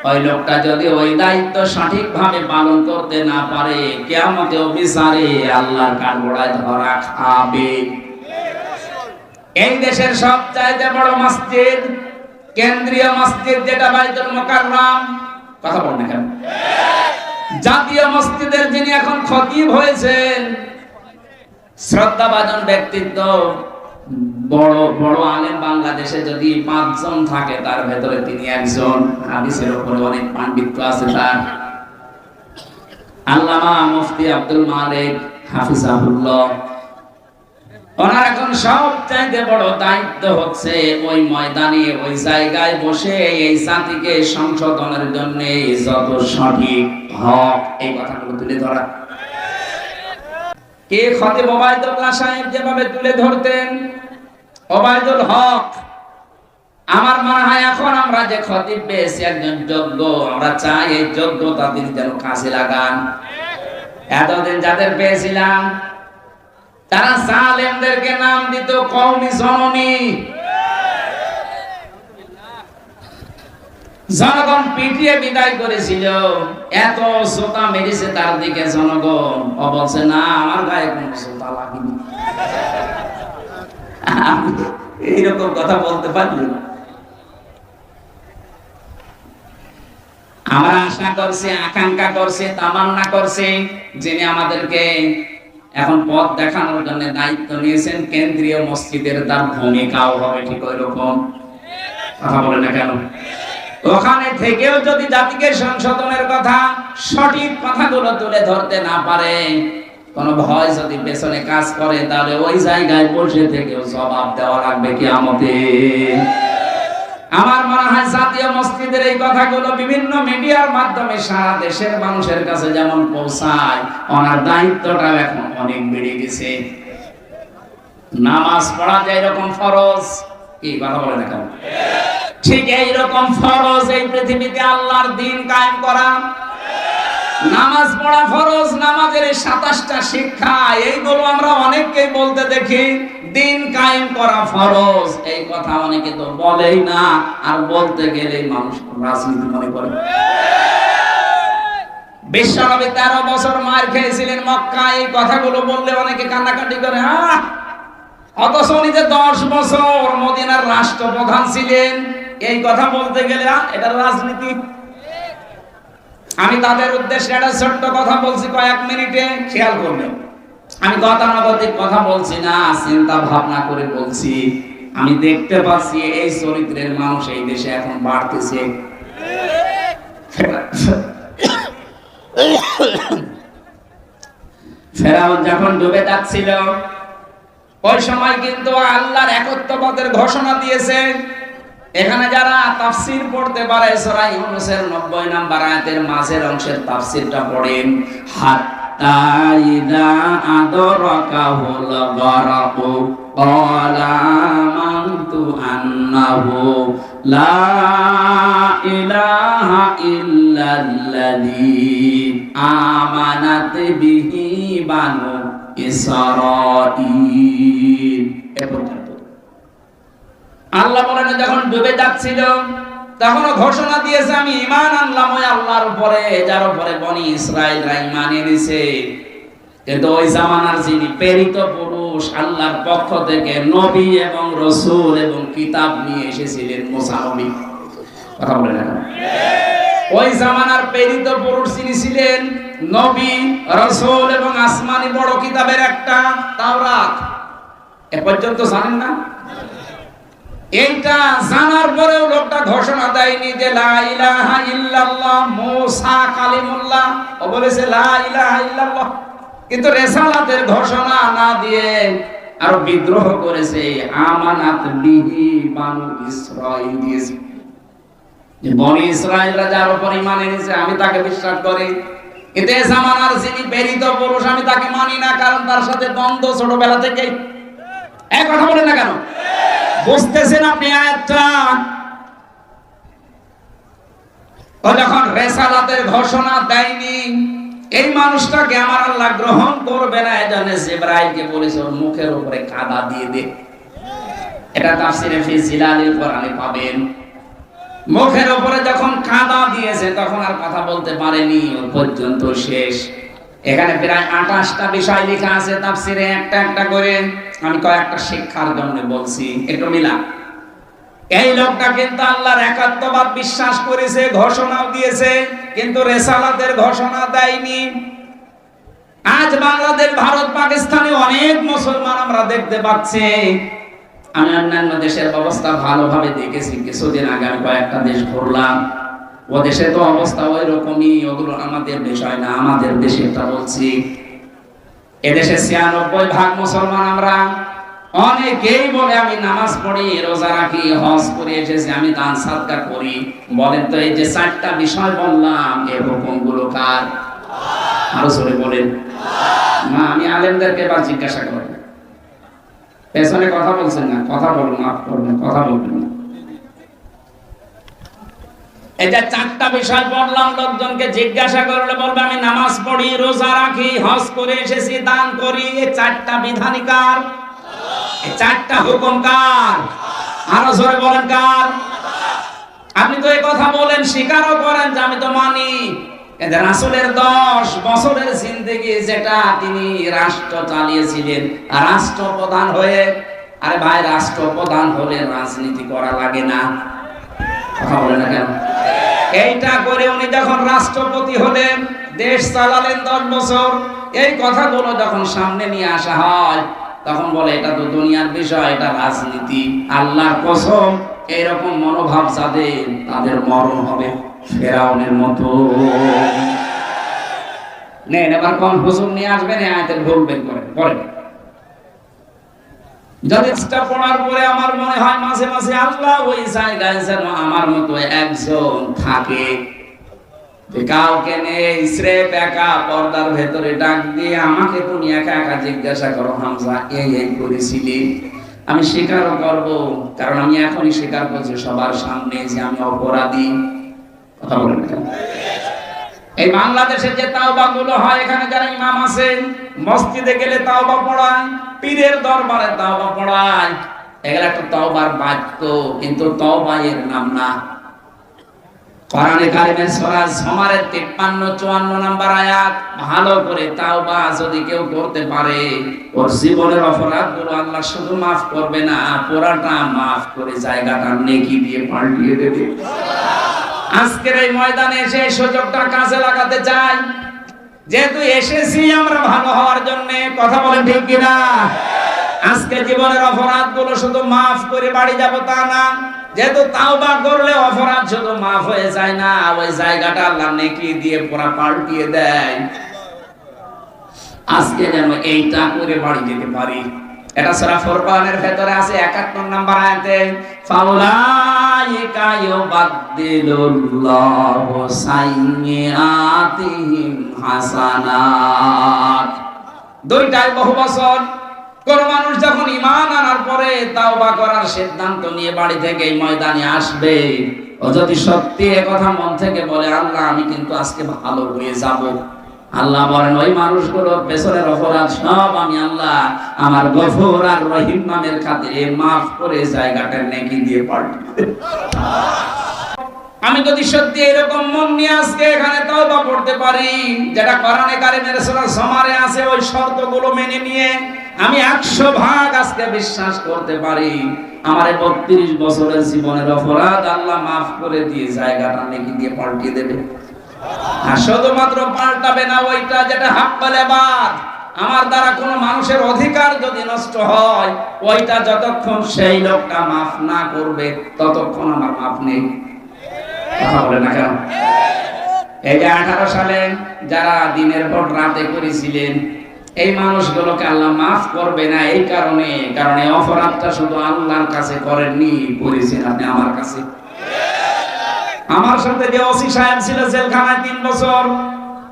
ওই লোকটা যদি ওই দায়িত্ব সঠিকভাবে পালন করতে না পারে, কিয়ামতে বিচারে আল্লাহর কাঠগড়ায় ধরা খাবে। এই দেশের সবচাইতে বড় মসজিদ, কেন্দ্রীয় মসজিদ যেটা বাইতুল মুকাররম, কথা বল না কেন? জাতীয় মসজিদের যিনি এখন খতিব হয়েছেন, শ্রদ্ধাভাজন ব্যক্তিত্ব, বড় বড় আলেম বাংলাদেশে যদি 5 জন থাকে তার ভেতরে তিনি একজন। হাদিসের উপরে অনেক পাণ্ডিত্য আছে তার। আল্লামা মুফতি আব্দুল মালিক হাফিজাহুল্লাহ, ওনার এখন সবচাইতে বড় দায়িত্ব হচ্ছে ওই ময়দানে, ওই জায়গায় বসে এই জাতিকে সংশোধনের জন্য যত সঠিক হক এই কথাগুলো তুলে ধরা। কে খতিব ওবায়দুল্লাহ সাহেব যেভাবে তুলে ধরতেন, ওবায়দুল হক, আমার মনে হয় এখন আমরা যে খতিব পেয়েছি একজন যোগ্য, আমরা চাই এই যোগ্যতা তিনি যেন কাজে লাগান। এতদিন যাদের পেয়েছিলাম তারা জালেমদেরকে নাম দিত কওমি জননী। জনগণ পিটিয়ে বিদায় করেছিল, এত জোতা মেরেছে তার দিকে জনগণ। ও বলছে না, আমার গায়ে কোনো জোতা লাগেনি। এইরকম কথা বলতে পারলি? আমরা আশা করছি, আকাঙ্ক্ষা করছি, তামান্না করছি, যিনি আমাদেরকে এখন পথ দেখানোর জন্য দায়িত্ব নিয়েছেন কেন্দ্রীয় মসজিদের, তার ভূমিকাও হবে ঠিক ওই রকম। কথা বলে না কেন? ওখানে থেকেও যদি জাতিকে সংশোধনের কথা, সঠিক কথাগুলো তুলে ধরতে না পারে, কোন ভয় যদি পেছনে কাজ করে, তাহলে ওই জায়গায় বসে থেকেও জবাব দেওয়া লাগবে কিয়ামতে। আমার মনে হয় জাতীয় মসজিদের এই কথাগুলো বিভিন্ন মিডিয়ার মাধ্যমে সারা দেশের মানুষের কাছে যেমন পৌঁছায়, ওনার দায়িত্বটা এখন অনেক বেড়ে গেছে। নামাজ পড়া যে এরকম ফরজ, কি কথা বলে না কেন? ঠিক এইরকম ফরজ এই পৃথিবীতে আল্লাহর দ্বীন কায়েম করা। নামাজ পড়া ফরজ, নামাজের 27টা শিক্ষা, এইগুলো আমরা অনেককেই বলতে দেখি। দ্বীন কায়েম করা ফরজ, এই কথা অনেকে তো বলেই না, আর বলতে গেলে মানুষ রাজনীতি মনে করে। বিশ্বনবী 13 বছর মার খেয়েছিলেন মক্কায়, এই কথাগুলো বললে অনেকে কান্নাকাটি করে। অথচ উনি যে 10 বছর মদিনার রাষ্ট্রপ্রধান ছিলেন, এই কথা বলতে গেলে এটা রাজনীতি। আমি তাদের উদ্দেশ্যে একটা ছোট্ট কথা বলছি, কয়েক মিনিটে খেয়াল করবেন। আমি গতানুগতিক কথা বলছি না, চিন্তা ভাবনা করে বলছি। আমি দেখতে পাচ্ছি এই চরিত্রের মানুষ এই দেশে এখন বাড়তেছে। ফেরাউন যখন ডুবে যাচ্ছিল, ওই সময় কিন্তু আল্লাহর একত্ববাদের ঘোষণা দিয়েছে। এখানে যারা তাফসীর পড়তে পারে, সূরা ইউনূসের 90 নম্বর আয়াতের মাঝের অংশের তাফসীরটা পড়েন। হাত্তা ইযা আদরাকাহুল গরাকু ক্বালা আমানতু আন্নাহু লা ইলাহা ইল্লাল্লাযী আমানাত বিহি বানু ইসরাঈল। আল্লাহ বলেন যখন ডুবে যাচ্ছিল তখন ঘোষণা দিয়েছে, আমি ঈমান আনলাম ওই আল্লাহর উপরে যার উপরে বনি ইসরাঈলরা ঈমান এনেছে। কিন্তু ওই জামানার যিনি প্রেরিত পুরুষ, আল্লাহর পক্ষ থেকে নবী এবং রাসূল এবং কিতাব নিয়ে এসেছিলেন, মুসা নবী। কথা বলেন না? ওই জামানার প্রেরিত পুরুষ যিনি ছিলেন, নবী, রাসূল এবং আসমানি বড় কিতাবের একটা তাওরাত, এ পর্যন্ত জানেন না? এইটা জানার পরেও লোকটা ঘোষণা দেয়নি যে লা ইলাহা ইল্লাল্লাহ। মুসা কালিমুল্লাহ, ও বলেছে লা ইলাহা ইল্লাল্লাহ, কিন্তু রিসালাতের ঘোষণা না দিয়ে আর বিদ্রোহ করেছে। আমানাত বিহি বানু ইসরাঈল, যে বনি ইসরাঈলরা যার উপর ঈমান এনেছে আমি তাকে বিশ্বাস করি। কিন্তু এই জামানার যিনি প্রেরিত পুরুষ আমি তাকে মানি না, কারণ তার সাথে দ্বন্দ্ব ছোটবেলা থেকেই। এক কথা বলেন না কেন? বুঝতেছেন আপনি আয়াতটা? ও যখন রিসালাতের ঘোষণা দেয়নি, এই মানুষটাকে আমার আল্লাহ গ্রহণ করবে না, এজন্য জিবরাইলকে বলেছে ওর মুখের উপরে কাদা দিয়ে দে। এটা তাফসিরে ফি জিলালিল কোরআনে পাবেন। মুখের উপরে যখন কাদা দিয়েছে তখন আর কথা বলতে পারেনি, ওর পর্যন্ত শেষ। এখানে প্রায় 28টা বিষয় লেখা আছে তাফসিরে, একটা একটা করে। আমি কয়েকটা শিক্ষার জন্য বলছি, একটু মিলা। এই লোকটা কিন্তু আল্লাহর একাত্মবাদ বিশ্বাস করেছে, ঘোষণাও দিয়েছে, কিন্তু রিসালাতের ঘোষণা দেয়নি। আজ বাংলাদেশ, ভারত, পাকিস্তানে অনেক মুসলমান আমরা দেখতে পাচ্ছি। আমি অন্যান্য দেশের অবস্থা ভালোভাবে দেখেছি। কিছুদিন আগে আমি কয়েকটা দেশ ঘুরলাম, ও দেশে তো অবস্থা ওই রকমই। ওগুলো আমাদের বিষয় না, আমাদের দেশেরটা বলছি। এদেশে 96% মুসলমান আমরা। অনেকেই বলে আমি নামাজ পড়ি, রোজা রাখি, হজ করে এসেছি, আমি দান সাদকা করি। বলেন তো এই যে 4টা বিষয় বললাম, এই হুকুমগুলো কার? আরো জোরে বলেন। না, আমি আলেমদেরকে এবার জিজ্ঞাসা করি। পেছনে কথা বলছেন না, কথা বলুন, মাফ করবেন, কথা বলবেন না। এই যে 4টা বিষয় বললাম, লোকজনকে জিজ্ঞাসা করলে বলবে আমি নামাজ পড়ি, রোজা রাখি, হজ করে এসেছি, দান করি। এই 4টা বিধানই কার? এই 4টা হুকুম কার? আরো জোরে বলেন কার? আপনি তো এই কথা বলেন, স্বীকারও করেন যে আমি তো মানি। এদের রাসূলের 10 বছরের জিন্দেগি যেটা তিনি রাষ্ট্র চালিয়েছিলেন, রাষ্ট্রপ্রধান হয়ে। আরে ভাই, রাষ্ট্রপ্রধান হলে রাজনীতি করা লাগে না? কথা বলে না কেন? এইটা করে উনি যখন রাষ্ট্রপতি হলেন, দেশ চালালেন 10 বছর। এই কথাগুলো যখন সামনে নিয়ে আসা হয় তখন বলে এটা তো দুনিয়ার বিষয়, এটা রাজনীতি। আল্লাহর কসম, এইরকম মনোভাব যাদের, তাদের মরণ হবে ফেরাউনের মতো। নেন এবার কোন হুজুর নিয়ে আসবেন, আয়াতের ভুল বের করেন, পড়েন। যদি পড়ার পরে আমার মনে হয় মাঝে মাঝে আল্লাহ ওই জায়গায় যেন আমার মতো একজন থাকে, কাউকে নেই, স্রেফ একা পর্দার ভেতরে ডাক দিয়ে আমাকে তুমি একা একা জিজ্ঞাসা করো, হামজা এই করেছিলি? আমি স্বীকারও করব, কারণ আমি এখনই স্বীকার করছি সবার সামনে যে আমি অপরাধী। কথা বলেন কেন? এই বাংলাদেশে যে তাওবা গুলো হয়, এখানে যারা ইমাম আছেন, মসজিদে গেলে তাওবা পড়ায়, পীরের দরবারে তাওবা পড়ায়, এগুলা একটা তাওবার বাক্য, কিন্তু তাওবা এর নাম না। কোরআনে কারিমের সূরা জুমারের 53-54 নাম্বার আয়াত, ভালো করে তাওবা যদি কেউ করতে পারে, ওর জীবনের অপরাধগুলো আল্লাহ শুধু মাফ করবে না, পুরাটা মাফ করে জায়গাটা নেকি দিয়ে পাল্টিয়ে দেবে। আজকের এই ময়দানে এসে সুযোগটা কাজে লাগাতে চাই। যেহেতু এসেছি আমরা ভালো হওয়ার জন্য, কথা বলেন ঠিক কিনা? আজকে জীবনের অপরাধগুলো শুধু মাফ করে বাড়ি যাব তা না। যেহেতু তাওবা করলে অপরাধ শুধু মাফ হয়ে যায় না, ওই জায়গাটা আল্লাহ নেকি দিয়ে পুরা পাল্টিয়ে দেয়। আজকে যেন এইটা করে বাড়ি যেতে পারি। এটা সূরা ফুরকানের ভেতরে আছে 71 নাম্বার আয়াতে, ফাউলাইকা ইউবাদদিলুল্লাহু সাইয়্যাতিহিম হাসানাত। দুইটাই বহু বছর। কোন মানুষ যখন ঈমান আনার পরে তাওবা করার সিদ্ধান্ত নিয়ে বাড়ি থেকে এই ময়দানে আসবে, ও যদি সত্যি এই কথা মন থেকে বলে, আল্লাহ আমি কিন্তু আজকে ভালো হয়ে যাব, আল্লাহ বলেন ওই মানুষগুলোর পেছনের অপরাধ সব আমি আল্লাহ আমার গফুর আর রহিম নামের খাতিরে মাফ করে জায়গাটা নেকি দিয়ে পাল্টিয়ে দেব। আমি যদি সত্যি এরকম মন নিয়ে আজকে এখানে তাওবা পড়তে পারি, যেটা কোরআনে কারিমের সূরা জুমারে আছে, ওই শর্তগুলো মেনে নিয়ে আমি 100% আজকে বিশ্বাস করতে পারি আমার 32 বছরের জীবনের অপরাধ আল্লাহ মাফ করে দিয়ে জায়গাটা নেকি দিয়ে পাল্টিয়ে দেবে। আর শুধুমাত্র পাল্টাবে না ওইটা যেটা হাক্কালে বাদ, আমার দ্বারা কোনো মানুষের অধিকার যদি নষ্ট হয়, ওইটা যতক্ষণ সেই লোকটা মাফ না করবে ততক্ষণ আমার মাফ নেই। কথা বলে না কেন? এই যে 18 সালে যারা দিনের ভোট রাতে করেছিলেন, এই মানুষগুলোকে আল্লাহ মাফ করবে না এই কারণে অপরাধটা শুধু আল্লাহর কাছে করেননি, করেছেন আপনি আমার কাছে। আমার সাথে যে ওসি সাহেব ছিল জেলখানায় 3 বছর,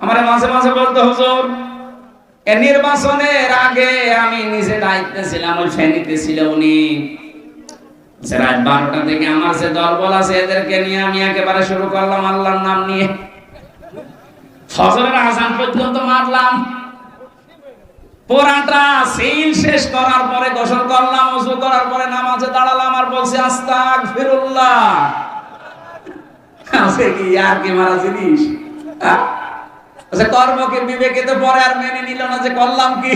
আমার মাঝে মাঝে বলতো, হুজুর এই নির্বাচনের আগে আমি নিজে দায়িত্বে ছিলাম, ওই ফেনীতে ছিল উনি, রাত 12টা থেকে আমার যে দলবল আছে এদেরকে নিয়ে আমি একেবারে শুরু করলাম আল্লাহর নাম নিয়ে, ফজরের আযান পর্যন্ত মারলাম, পুরাটা সিল শেষ করার পরে গোসল করলাম, ওযু করার পরে নামাজে দাঁড়ালাম আর বলছি আস্তাগফিরুল্লাহ। আজকে কি আর কি মারা জিনিস? আচ্ছা, কর্মকে বিবেকে তো পরে আর মেনে নিল না যে করলাম কি।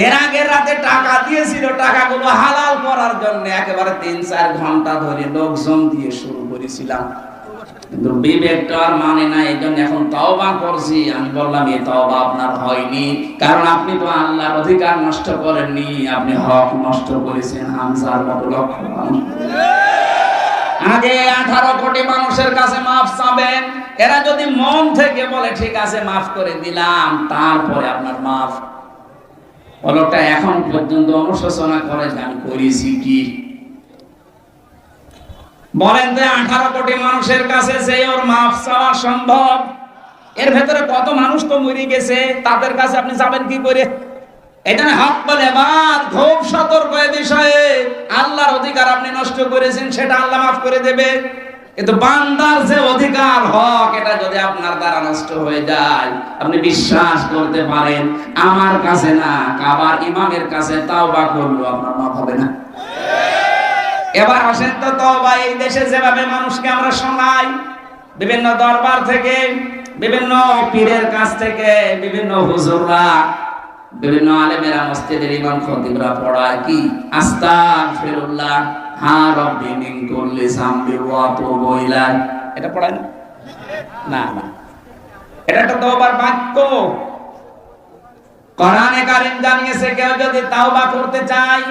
এর আগের রাতে টাকা দিয়েছিল, টাকাগুলো হালাল করার জন্য একেবারে 3-4 ঘন্টা ধরে লোকজন দিয়ে শুরু করেছিলাম, কিন্তু বিবেকটা আর মানে না। এই জন্য এখন তওবা করছি। আমি বললাম এই তওবা আপনার হয়নি, কারণ আপনি তো আল্লাহর অধিকার নষ্ট করেননি, আপনি হক নষ্ট করেছেন। হামজার মতো লক্ষ মানুষ। আগে 18 কোটি মানুষের কাছে মাফ চাবেন, এরা যদি মন থেকে বলে ঠিক আছে মাফ করে দিলাম, তারপরে আপনার মাফ। বলটা এখন পর্যন্ত অনুশোচনা করে যে আমি করেছি কি। বলেন যে 18 কোটি মানুষের কাছে যে ওর মাফ চাওয়া সম্ভব, এর ভেতরে কত মানুষ তো মরে গেছে, তাদের কাছে আপনি যাবেন কি করে? এটা হক বলে বাদ, খুব সতর্ক এই বিষয়ে। আল্লাহর অধিকার আপনি নষ্ট করেছেন, সেটা আল্লাহ মাফ করে দেবে, কিন্তু বান্দার যে অধিকার হক, এটা যদি আপনার দ্বারা নষ্ট হয়ে যায়, আপনি বিশ্বাস করতে পারেন আমার কাছে না, কাবার ইমামের কাছে তাওবা করলেও আপনার মাফ হবে না। এবার আসেন তো তওবা এই দেশে যেভাবে মানুষকে আমরা শোনাই, বিভিন্ন দরবার থেকে, বিভিন্ন পীরের কাছ থেকে, বিভিন্ন হুজুররা, বিভিন্ন আলেমেরা, মসজিদের ইমাম খতিবরা পড়ায় কি আস্তাগফিরুল্লাহ হা রাব্বি মিন কুল্লি যামবি ওয়া আতুবু ইলাইহি, এটা পড়ায় না? না না, এটা একটা তওবার বাক্য। কোরআনে কারীম জানিয়েছে কেউ যদি তাওবা করতে চায়,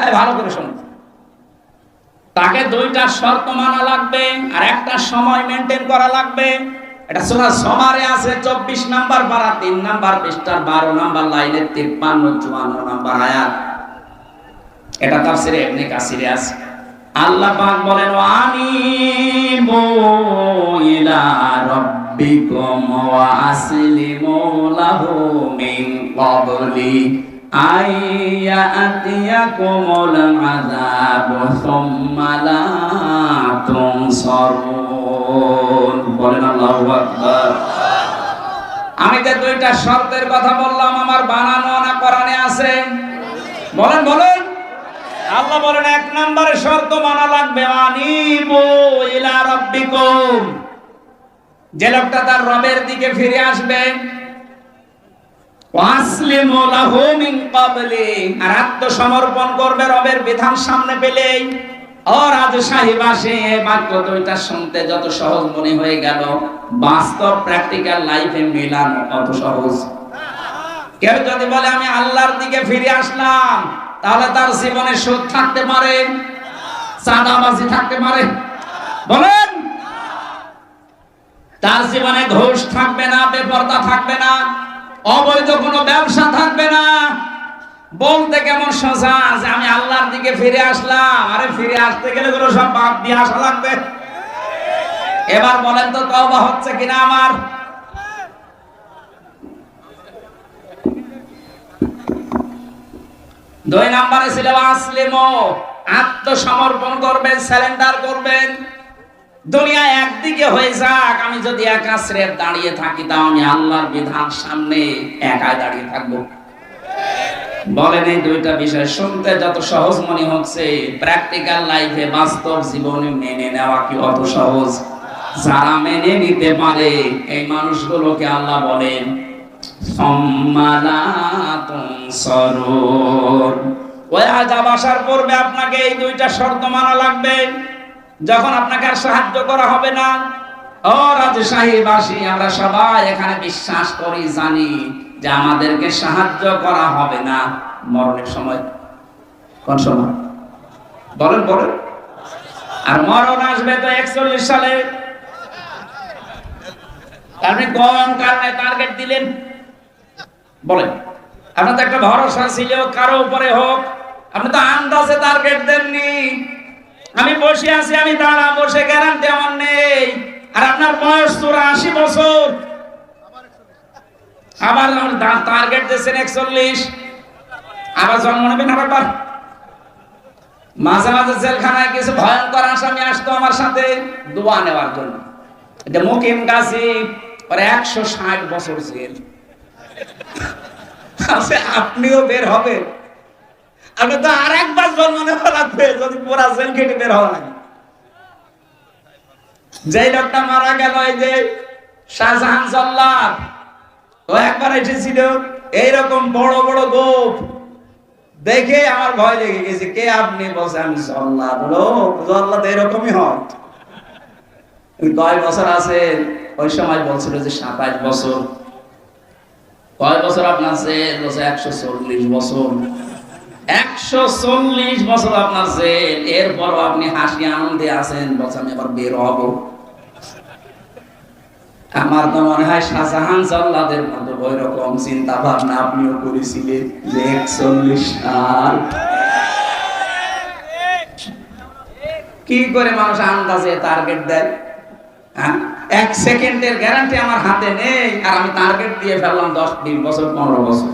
এই ভালো করে শুনুন, তাকে 2টা শর্ত মানা লাগবে আর একটা সময় মেইনটেইন করা লাগবে। এটা সূরা সমারে আছে 24 নাম্বার পারা 3 নাম্বার পৃষ্ঠার 12 নাম্বার লাইনের 53-54 নাম্বার আয়াত। এটা তাফসীরে ইবনে কাসিরে আছে। আল্লাহ পাক বলেন আনিবু ইলা রাব্বিকুম ওয়া আসলিমু লাহু মিন ক্বাবলি আইয়াতিয়াকুমুল আযাবু সুম্মা লা তুনসারুন। বলেন আল্লাহু আকবার। আমি যে 2টা শর্তের কথা বললাম, আমার বানানো না কোরআনে আছে? বলেন বলেন। আল্লাহ বলেন 1 নম্বরে শর্ত মানা লাগবে আনিবু ইলা রাব্বিকুম, যে লোকটা তার রবের দিকে ফিরে আসবে, ওয়াসলিমু লাহু মিন ক্বাবলি, আর আত্মসমর্পণ করবে রবের বিধান সামনে পেলেই। ও রাজশাহীবাসী, মাত্র 2টা শুনতে যত সহজ মনে হয়ে গেল, বাস্তব প্র্যাকটিক্যাল লাইফে মেলানো অত সহজ। কেউ যদি বলে আমি আল্লাহর দিকে ফিরে আসলাম, তাহলে তার জীবনে সুদ থাকতে পারে, চাঁদাবাজি থাকতে পারে? বলেন। তার জীবনে ঘুষ থাকবে না, বেপরদা থাকবে না, অবৈধ কোনো ব্যবসা থাকবে না। বলতে কেমন সোজা যে আমি আল্লাহর দিকে ফিরে আসলাম, আরে ফিরে আসতে গেলে গুলো সব বাদ দিয়ে আসা লাগবে। এবার বলেন তো তওবা হচ্ছে কিনা আমার? দুই নম্বরে ছিল আসলিমু, আত্মসমর্পণ করবেন, সারেন্ডার করবেন। দুনিয়া একদিকে হয়ে যাক, আমি যদি একা স্রেফ দাঁড়িয়ে থাকি, তাও আমি আল্লাহর বিধান সামনে একাই দাঁড়িয়ে থাকবো। বলেন এই 2টা বিষয় শুনতে যত সহজ মনে হচ্ছে, প্র্যাকটিক্যাল লাইফে, বাস্তব জীবনে মেনে নেওয়া কি অত সহজ? যারা মেনে নিতে পারে এই মানুষগুলোকে আল্লাহ বলেন ওই আযাব আসার পূর্বে আপনাকে এই 2টা শর্ত মানা লাগবে, যখন আপনাকে আর সাহায্য করা হবে না। ও রাজশাহীবাসী, আমরা সবাই এখানে বিশ্বাস করি, জানি যে আমাদেরকে সাহায্য করা হবে না মরণের সময়। কোন সময়? বলেন বলেন। আর মরণ আসবে তো 41 সালে। আপনি কোন কারণে টার্গেট দিলেন? বলেন। আপনার তো একটা ভরসা ছিল কারো উপরে হোক, আপনি তো আন্দাজে টার্গেট দেননি। আমি বসে আছি, আমি দাঁড়া বসে, গ্যারান্টি আমার নেই। আর আপনার বয়স 84 বছর, আবার টার্গেট দিয়েছেন 41, আবার জন্ম নেবেন আবার। মাঝে মাঝে জেলখানায় কিছু ভয়ঙ্কর আসামি আসতো আমার সাথে দোয়া নেওয়ার জন্য। এটা মুকিম গাজী, আর 160 বছর জেল। আপনিও বের হবেন, আপনি তো আর একবার জন্ম নেওয়া লাগবে যদি পুরা জেল কেটে বের হওয়া লাগে। যে লোকটা মারা গেল, এই যে শাহজাহান জল্লাদ, ও একবার এসেছিল এইরকম বড় বড় গোপ দেখে আমার ভয় লেগে গেছে। কে আপনি? বলছে আমি জল্লাদ। বলো জল্লাদ এরকমই হয়। কয় বছর আছে? ওই সময় বলছিল যে 27 বছর। কয় বছর আপনার জেল? বলছে 140 বছর। 140 বছর আপনার জেল, এরপরও আপনি হাসি আনন্দে আছেন। বলছে আমি আবার বের হব। আমার তো মনে হয় শাহজাহান জল্লাদের মতো ওই রকম চিন্তা ভাবনা আপনিও করেছিলেন যে 41 সাল। কি করে মানুষ আন্দাজে টার্গেট দেয়? 1 সেকেন্ডের গ্যারান্টি আমার হাতে নেই, আর আমি টার্গেট দিয়ে ফেললাম 10, 20 বছর, 15 বছর।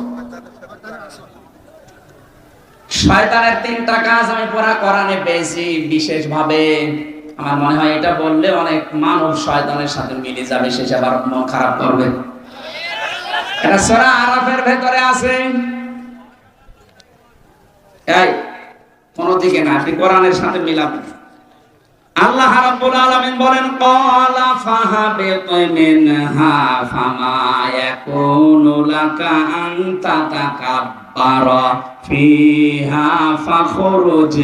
শয়তানের 3টা কাজ আমি পুরা কোরআনে পেয়েছি বিশেষ ভাবে। আমার মনে হয় এটা বললে অনেক মানুষ শয়তানের সাথে মিলে যাবে, সে আবার মন খারাপ করবে। এটা সূরা আরাফের ভেতরে আছে। এই কোন দিকে না, আপনি কোরআনের সাথে মিলাবেন। আল্লাহ রাব্বুল আলামিন বলেন ক্বালা ফাহাবিত মিনহা ফামা ইয়াকুনু লাকা আন তাতাকাব্বারা ফিহা ফাখরুজ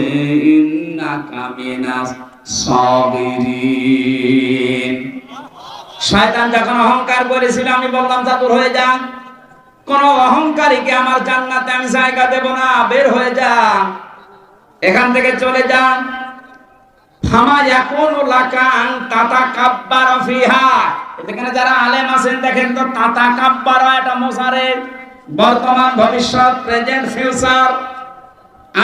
ইন্নাকা মিনাস সাবিরিন। শয়তান যখন অহংকার করেছিল, আমি বললাম যা দূর হয়ে যা, কোন অহংকারীকে আমার জান্নাতে আমি জায়গা দেব না, বের হয়ে যা, এখান থেকে চলে যা। ফামা ইয়াকুনু লাকা আন তাতাকাব্বারা ফিহা, এখানে যারা আলেম আছেন দেখেন তো, তাতাকাব্বারা এটা মুসারের বর্তমান, ভবিষ্যৎ, প্রেজেন্ট, ফিউচার।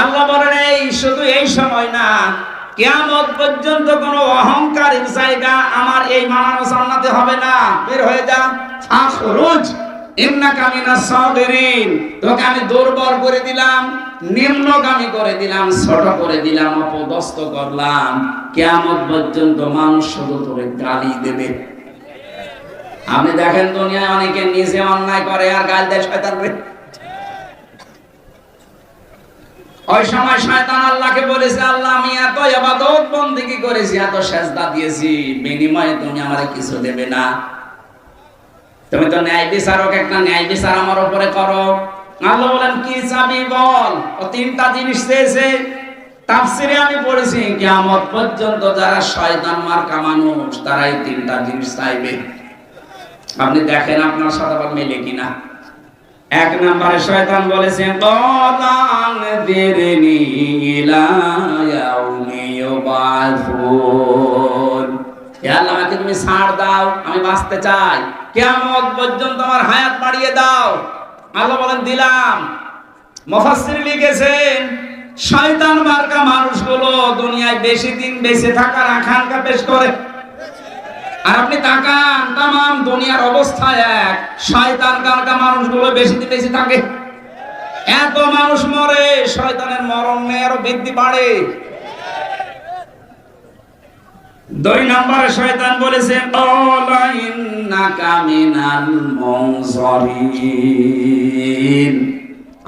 আল্লাহ বলেন এই শুধু এই সময় না, কিয়ামত পর্যন্ত কোনো অহংকারীর জায়গা আমার এই মানানো জান্নাতে হবে না, বের হয়ে যা। ফাখরুজ ইন্নাকা মিনাস সাবিরিন, তোকে আমি দুর্বল করে দিলাম, নিম্নগামী করে দিলাম, ছোট করে দিলাম, অপদস্থ করলাম। কিয়ামত পর্যন্ত মানুষ শুধু তোরে গালি দেবে। আপনি দেখেন দুনিয়ায় অনেকে নিজে অন্যায় করে আর গাল দেয় শয়তানকে। ওই সময় শয়তান আল্লাহকে বলেছে, আল্লাহ আমি এত ইবাদত বন্দেগী করেছি, এত সেজদা দিয়েছি, বিনিময়ে তুমি আমারে কিছু দেবে না? তুমি তো ন্যায় বিচারক, একটা ন্যায় বিচার আমার উপরে করো। আল্লাহ বলেন কি চাবি বল। ও 3টা জিনিস চেয়েছে। তাফসিরে আমি পড়েছি কিয়ামত পর্যন্ত যারা শয়তান মার্কা মানুষ তারা এই 3টা জিনিস চাইবে। আপনি দেখেন আপনার সাথে আবার মেলে কিনা। 1 নম্বরে শয়তান বলেছে ক্বালান দিরনি ইলা ইয়াউমি ইউবাসুন, হে আল্লাহ আমাকে তুমি ছাড় দাও, আমি বাঁচতে চাই, কিয়ামত পর্যন্ত আমার হায়াত বাড়িয়ে দাও। আল্লাহ বলেন দিলাম। মুফাসসির লিখেছেন শয়তান মার্কা মানুষগুলো দুনিয়ায় বেশি দিন বেঁচে থাকার আকাঙ্ক্ষা পেশ করে। আর আপনি তাকান তামাম দুনিয়ার অবস্থা এক, শয়তান মার্কা মানুষগুলো বেশি দিন বেঁচে থাকে। এত মানুষ মরে, শয়তানের মরণ নেই, আরো বৃদ্ধি বাড়ে। 2 নম্বরে শয়তান বলেছে ক্বালা ইন্নাকা মিনাল মুনজারিন,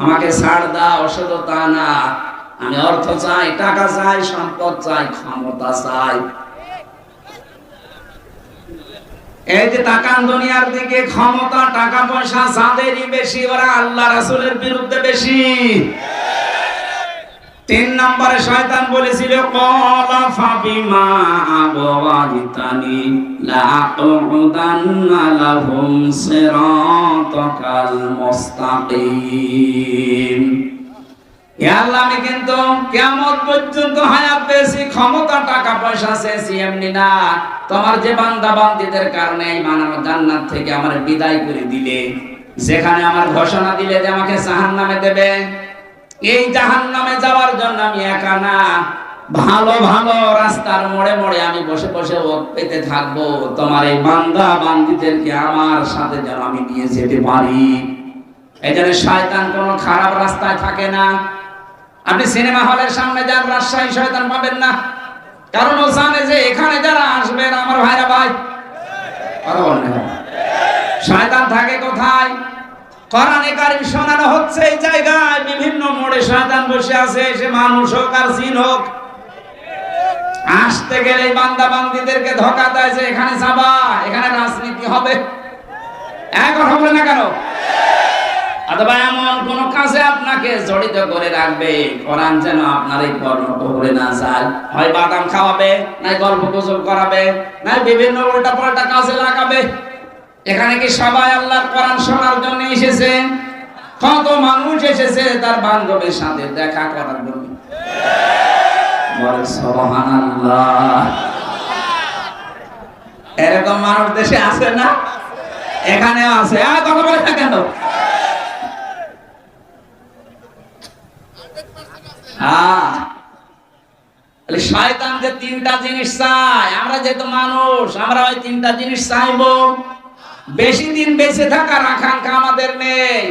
আমাকে ছাড় দাও। শুধু তা না, আমি অর্থ চাই, টাকা চাই, সম্পদ চাই, ক্ষমতা চাই। এই যে তাকান দুনিয়ার দিকে, ক্ষমতা, টাকা পয়সা যাদেরই বেশি, ওরা আল্লাহ রাসূলের বিরুদ্ধে বেশি। 3 নম্বরে শয়তান বলেছিল ক্বালা ফাবিমা আবওয়াইতানি লাআকুদান্না লাহুম সিরাতাকাল মুস্তাকিম, হে আল্লাহ আমি কিন্তু কিয়ামত পর্যন্ত হায়াত পেয়েছি, ক্ষমতা, টাকা পয়সা চেয়েছি, এমনি না। তোমার যে বান্দা বান্দীদের কারণে এই মানব জান্নাত থেকে আমার বিদায় করে দিলে, যেখানে আমার ঘোষণা দিলে যে আমাকে জাহান্নামে দেবে, এই জাহান্নামে যাওয়ার জন্য আমি একা না, ভালো ভালো রাস্তার মোড়ে মোড়ে আমি বসে বসে ওত পেতে থাকবো, তোমার এই বান্দা বান্দীদেরকে আমার সাথে যেন আমি নিয়ে যেতে পারি। এই জন্য শয়তান কোনো খারাপ রাস্তায় থাকে না। আপনি সিনেমা হলের সামনে যান, রাজশাহী শয়তান পাবেন না, কারণ ও জানে যে এখানে যারা আসবেন আমার ভাইরা ভাই, কথা বলেন শয়তান থাকে কোথায়? কোরআনে কারীম শোনানো হচ্ছে এই জায়গায়, বিভিন্ন মোড়ে শয়তান বসে আছে, সে মানুষ হোক আর জিন হোক। আসতে গেলে বান্দা বান্দীদেরকে ধোঁকা দেয় যে এখানে যাবা, এখানে রাজনীতি হবে। এক কথা বলে না কেন? অথবা এমন কোন কাজে আপনাকে জড়িত করে রাখবে, কোরআন যেন আপনার এই কর্মকবরে না যায়। হয় বাদাম খাওয়াবে, নাই গল্প গুজব করাবে, নাই বিভিন্ন উল্টা পাল্টা কাজে লাগাবে। এখানে কি সবাই আল্লাহর কোরআন শোনার জন্য এসেছে? কত মানুষ এসেছে তার বান্ধবীর সাথে দেখা করার জন্য। বলে সুবহানাল্লাহ। এরকম মানুষ দেশে আছে না? এখানেও আছে। কথা বলে না কেন? শয়তান যে তিনটা জিনিস চায়, আমরা যেহেতু মানুষ, আমরা ওই তিনটা জিনিস চাইবো। বেশি দিন বেঁচে থাকার আকাঙ্ক্ষা আমাদের নেই।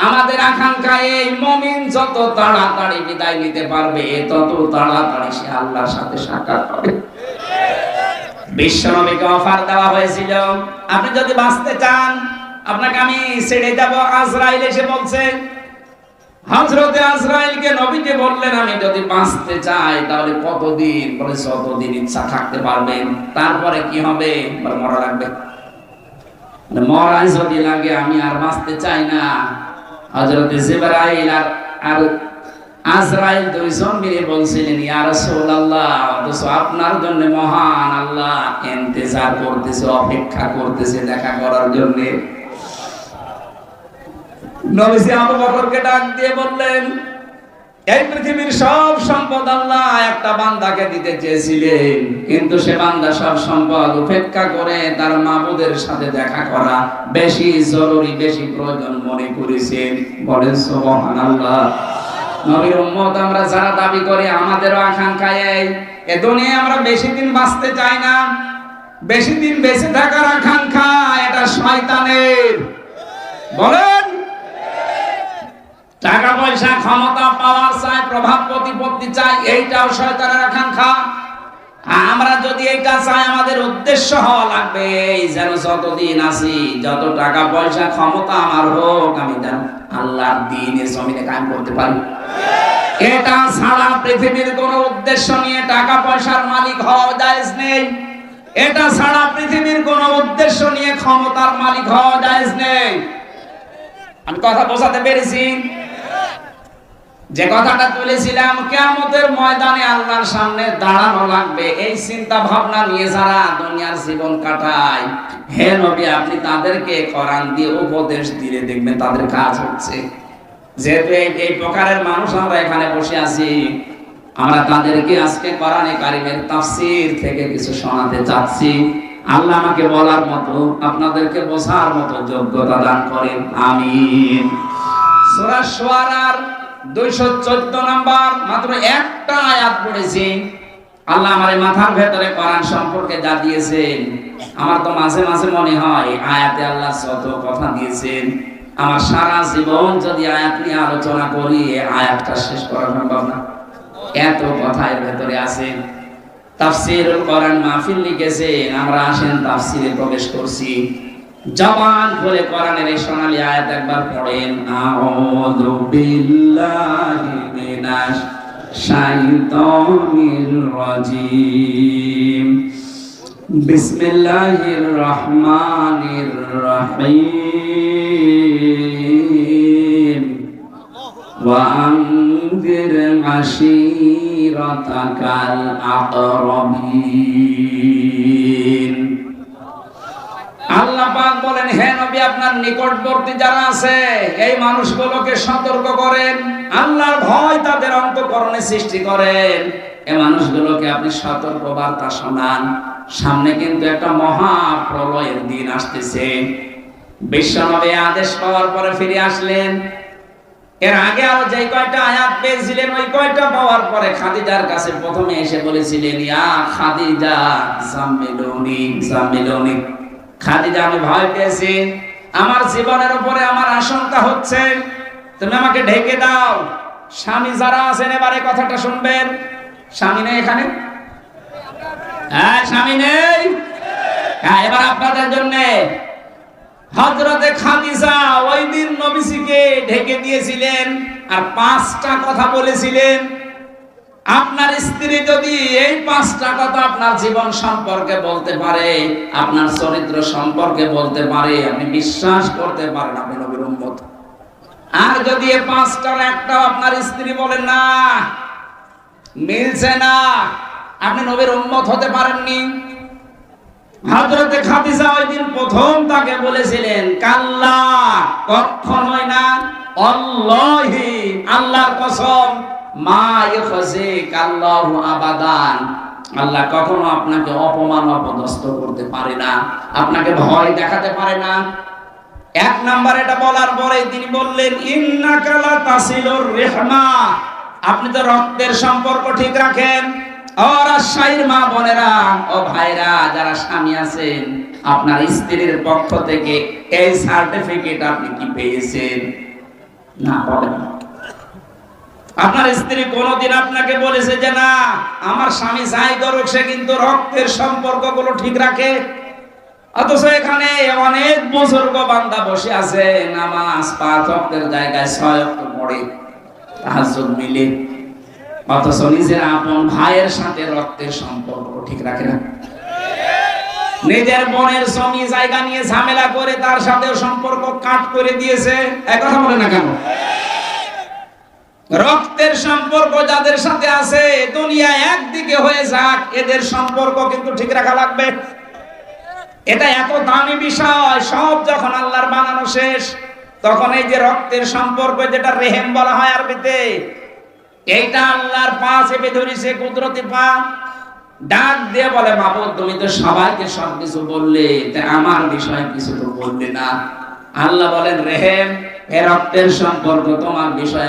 আমাদের আকাঙ্ক্ষা এই, মুমিন যত তাড়াতাড়ি বিদায় নিতে পারবে তত তাড়াতাড়ি সে আল্লাহর সাথে সাক্ষাৎ পাবে। বিশ্বনবীকে অফার দেওয়া হয়েছিল, আপনি যদি বাঁচতে চান আপনাকে আমি ছেড়ে যাব। আজরাইল এসে বলছে, হযরতে আজরাইলকে নবীকে বললেন, আমি যদি বাঁচতে চাই তাহলে কতদিন? বলে যতদিন ইচ্ছা থাকতে পারবেন। তারপরে কি হবে? মরা লাগবে। মরাই যদি লাগে আমি আর বাঁচতে চাই না। হযরতে জিবরাইল আর আজরাইল দুইজন মিলে বলছিলেন, ইয়া রাসূলুল্লাহ, অথচ আপনার জন্য মহান আল্লাহ ইন্তজার করতেছে, অপেক্ষা করতেছে দেখা করার জন্য। নবীজি আবু বকরকে ডাক দিয়ে বললেন, এই পৃথিবীর সব সম্পদ আল্লাহ একটা বান্দাকে দিতে চেয়েছিলেন, কিন্তু সে বান্দা সব সম্পদ উপেক্ষা করে তার মাবুদের সাথে দেখা করা বেশি জরুরি, বেশি প্রয়োজন মনে করেছেন। বলেন সুবহানাল্লাহ। নবীর উম্মত আমরা যারা দাবি করি, আমাদেরও আকাঙ্ক্ষা এই, এ দুনিয়ায় আমরা বেশি দিন বাঁচতে চাই না। বেশি দিন বেঁচে থাকার আকাঙ্ক্ষা এটা শয়তানের। বলেন, টাকা পয়সা, ক্ষমতা, পাওয়ার চাই, প্রভাব প্রতিপত্তি চাই, এইটাও শয়তানের আকাঙ্ক্ষা। আমরা যদি এইটা চাই, আমাদের উদ্দেশ্য হওয়া লাগবে এই, যেন যতদিন আছি, যত টাকা পয়সা ক্ষমতা আমার হোক, আমি যেন আল্লাহর দ্বীনে জমিনে কায়েম করতে পারি। এটা ছাড়া পৃথিবীর কোন উদ্দেশ্য নিয়ে টাকা পয়সার মালিক হওয়া জায়েজ নেই। এটা ছাড়া পৃথিবীর কোন উদ্দেশ্য নিয়ে ক্ষমতার মালিক হওয়া জায়েজ নেই। আমি কথা বোঝাতে পেরেছি? যে কথাটা তুলেছিলাম, কিয়ামতের ময়দানে আল্লাহর সামনে দাঁড়ানো লাগবে, এই চিন্তা ভাবনা নিয়ে যারা দুনিয়ার জীবন কাটায়, হে নবী আপনি তাদেরকে কোরআন দিয়ে উপদেশ দিলে দেখবেন তাদের কাজ হচ্ছে। যেহেতু এই প্রকারের মানুষ আমরা এখানে বসে আছি, আমরা তাদেরকে আজকে কোরআনে কারিমের তাফসীর থেকে কিছু শোনাতে চাচ্ছি। আল্লাহ আমাকে বলার মতো, আপনাদেরকে বোঝার মতো যোগ্যতা দান করেন, আমিন। সূরা শুআরার 214 নাম্বার মাত্র একটা আয়াত পড়েছি। আল্লাহ আমার মাথার ভেতরে কোরআন সম্পর্কে যা দিয়েছেন, আমার তো মাঝে মাঝে মনে হয় আয়াতে আল্লাহ যত কথা দিয়েছেন, আমার সারা জীবন যদি আয়াত নিয়ে আলোচনা করি আয়াতটা শেষ করা সম্ভব না, এত কথা এর ভেতরে আছে। তাফসীরুল কোরআন মাহফিল লিখেছেন, আমরা আসেন তাফসীরে প্রবেশ করছি। জবান খুলে কোরআনের এই সোনালী আয়াত একবার পড়েন, আউযু বিল্লাহি মিনাশ শাইতানির রাজীম, বিসমিল্লাহির রহমানির রহিম, ওয়া আনযির আশীরাতাকাল আকরাবিন। আল্লাহ পাক বলেন, হে নবী আপনার নিকটবর্তী যারা আছে এই মানুষগুলোকে সতর্ক করেন, আল্লাহর ভয় তাদের অন্তঃকরণে সৃষ্টি করেন। এই মানুষগুলোকে আপনি সতর্ক বার্তা শোনান, সামনে কিন্তু একটা মহা প্রলয়ের দিন আসতেছে। বিশ্বনবী আদেশ পাওয়ার পরে ফিরে আসলেন। এর আগে আরো যে কয়টা আয়াত পেয়েছিলেন, ওই কয়টা পাওয়ার পরে খাদিজার কাছে প্রথমে এসে বলেছিলেন, ইয়া খাদিজা জাম্মিলুনি জাম্মিলুনি, খাদিজা আমি ভয় পেয়েছি, আমার জীবনের উপরে আমার আশঙ্কা হচ্ছে, তুমি আমাকে ঢেকে দাও। স্বামী যারা আছেন এবারে কথাটা শুনবেন। স্বামী নেই এখানে? হ্যাঁ, স্বামী নেই? হ্যাঁ, এবার আপনাদের জন্য হযরতে খাদিজা ওই দিন নবীজিকে ঢেকে দিয়েছিলেন আর 5টা কথা বলেছিলেন। আপনার স্ত্রী যদি এই 5টা কথা আপনার জীবন সম্পর্কে বলতে পারে, আপনার চরিত্র সম্পর্কে বলতে পারে, আপনি বিশ্বাস করতে পারেন আপনি নবীর উম্মত। আর যদি এই 5টার একটাও আপনার স্ত্রী বলেন না, মিলছে না, আপনি নবীর উম্মত হতে পারেননি। হযরতে খাদিজা ওই দিন প্রথম তাকে বলেছিলেন, কাল্লা, কখনোই না, আল্লাহি, আল্লাহর কসম, মা ইখজিকাল্লাহু আবাদান, আল্লাহ কখনো আপনাকে অপমান অপদস্থ করতে পারে না, আপনাকে ভয় দেখাতে পারে না। 1 নাম্বার এটা বলার পরে তিনি বললেন, ইন্নাকা লা তাসিলুর রিহমা, আপনি তো রক্তের সম্পর্ক ঠিক রাখেন। ও রাজশাহীর মা বোনেরা, ও ভাইরা যারা স্বামী আছেন, আপনার স্ত্রীর পক্ষ থেকে এই সার্টিফিকেট আপনি কি পেয়েছেন? না, বলেন না। আপনার স্ত্রী কোনদিন আপনাকে বলেছে যে না আমার স্বামী যাই করুক সে কিন্তু রক্তের সম্পর্কগুলো ঠিক রাখে? অথচ এখানে অনেক বুজুর্গ বান্দা বসে আছে, নামাজ 5 ওয়াক্তের জায়গায় 6 ওয়াক্ত পড়ে, তাহাজ্জুদ মিলে, অথচ নিজের আপন ভাইয়ের সাথে রক্তের সম্পর্ক ঠিক রাখে না। নিজের বোনের জমি জায়গা নিয়ে ঝামেলা করে তার সাথেও সম্পর্ক কাট করে দিয়েছে। এক কথা বলে না কেন? রক্তের সম্পর্ক যাদের সাথে আছে, দুনিয়া একদিকে হয়ে যাক, এদের সম্পর্ক কিন্তু ঠিক রাখা লাগবে। এটা এত দামি বিষয়, সব যখন আল্লাহর বানানো শেষ, তখন এই যে রক্তের সম্পর্ক, যেটা রেহেম বলা হয় আরবিতে, এইটা আল্লাহর পা চেপে ধরেছে, কুদরতি পা। ডাক দিয়ে বলে, মাবুদ তুমি তো সবাইকে সবকিছু বললে, তা আমার বিষয়ে কিছু তো বললে না। আল্লাহ বলেন, রেহেম, এ রক্তের সম্পর্ক তোমার বিষয়,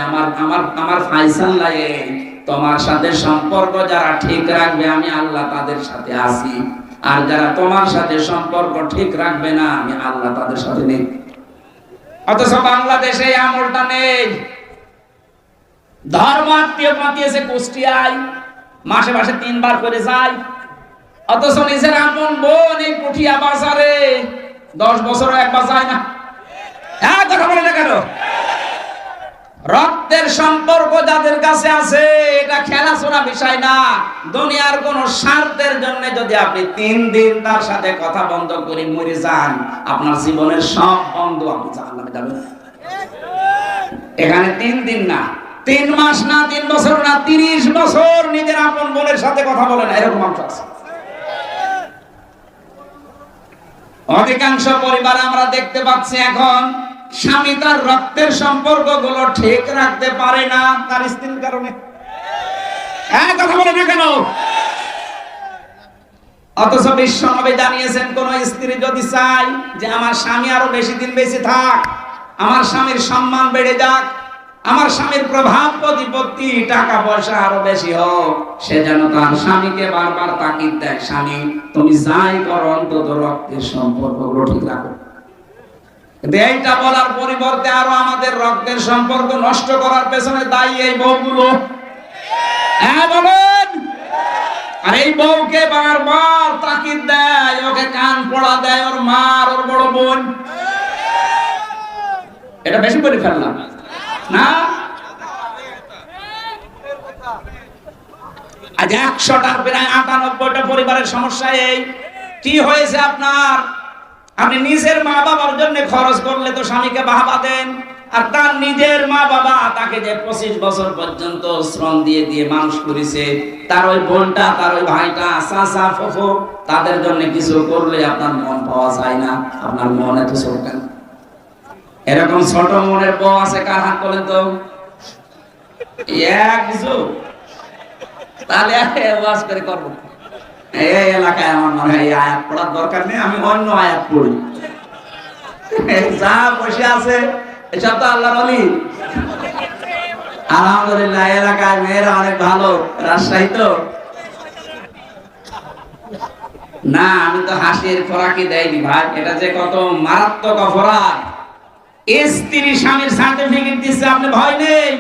আমার ফায়সালা এই, তোমার সাথে সম্পর্ক যারা ঠিক রাখবে আমি আল্লাহ তাদের সাথে আছি, আর যারা তোমার সাথে সম্পর্ক ঠিক রাখবে না আমি আল্লাহ তাদের সাথে নেই। অথচ বাংলাদেশে এই আমলটা নেই। ধর্ম আত্মীয় পাঠিয়েছে কুষ্টিয়ায়, মাসে মাসে 3 বার করে যায়, অথচ নিজের আপন বোন এই পুঠিয়া বাজারে 10 বছর একবার যায় না। হ্যাঁ, কথা বলে না কেন? রক্তের সম্পর্ক যাদের কাছে আছে, এটা খেলাচোরা বিষয় না। দুনিয়ার কোন স্বার্থের জন্য যদি আপনি 3 দিন তার সাথে কথা বন্ধ করে মরে যান, আপনার জীবনের সব বন্ধ, আপনি জাহান্নামে যাবেন। এখানে 3 দিন না, 3 মাস না, 3 বছর না, 30 বছর নিজের আপন বোনের সাথে কথা বলে না, এরকম মানুষ আছে। অধিকাংশ পরিবারে আমরা দেখতে পাচ্ছি এখন স্বামী তার রক্তের সম্পর্কগুলো ঠিক রাখতে পারে না তার স্ত্রীর কারণে। হ্যাঁ, কথা বলে না কেন? অথচ বিশ্বনবী জানিয়েছেন, কোন স্ত্রী যদি চায় যে আমার স্বামী আরো বেশি দিন বেঁচে থাক, আমার স্বামীর সম্মান বেড়ে যাক, আমার স্বামীর প্রভাব প্রতিপত্তি টাকা পয়সা আরো বেশি হোক, সে যেন তার স্বামীকে বারবার তাকিদ দেয়, স্বামী তুমি যাই করো অন্তত রক্তের সম্পর্কগুলো ঠিক রাখো। এইটা বলার পরিবর্তে আরো আমাদের রক্তের সম্পর্ক নষ্ট করার পেছনে দায়ী এই বউগুলো। হ্যাঁ বলেন। আর এই বউকে বারবার তাকিদ দেয়, ওকে কান পড়া দেয় ওর মা আর ওর বড় বোন। এটা বেশি করে ফেললাম না? আজ 100টার প্রায় 98টা পরিবারের সমস্যা এই। কি হয়েছে আপনার? আপনি নিজের মা বাবার জন্য খরচ করলে তো স্বামীকে বাহবা দেন, আর তার নিজের মা বাবা তাকে যে 25 বছর পর্যন্ত শ্রম দিয়ে দিয়ে মানুষ করেছে, তার ওই বোনটা, তার ওই ভাইটা, চাচা, ফুফু, তাদের জন্য কিছু করলে আপনার মন পাওয়া যায় না। আপনার মন এত ছোট কেন? এরকম ছোট মনের বউ আছে কার হাত বলেন তো? কিছু তাহলে ওয়াজ করে করবো। এই এলাকায় আমার মনে হয় আয়াত পড়ার দরকার নেই, আমি অন্য আয়াত পড়ি। যা বসে আছে এসব তো আল্লাহর ওলি। আলহামদুলিল্লাহ, এলাকায় মেয়েরা অনেক ভালো। রাজশাহী তো না, আমি তো হাসির খোরাকি দেয়নি ভাই, এটা যে কত মারাত্মক অপরাধ। স্ত্রী স্বামীর সার্টিফিকেট দিচ্ছে, আপনি ভয় নেই।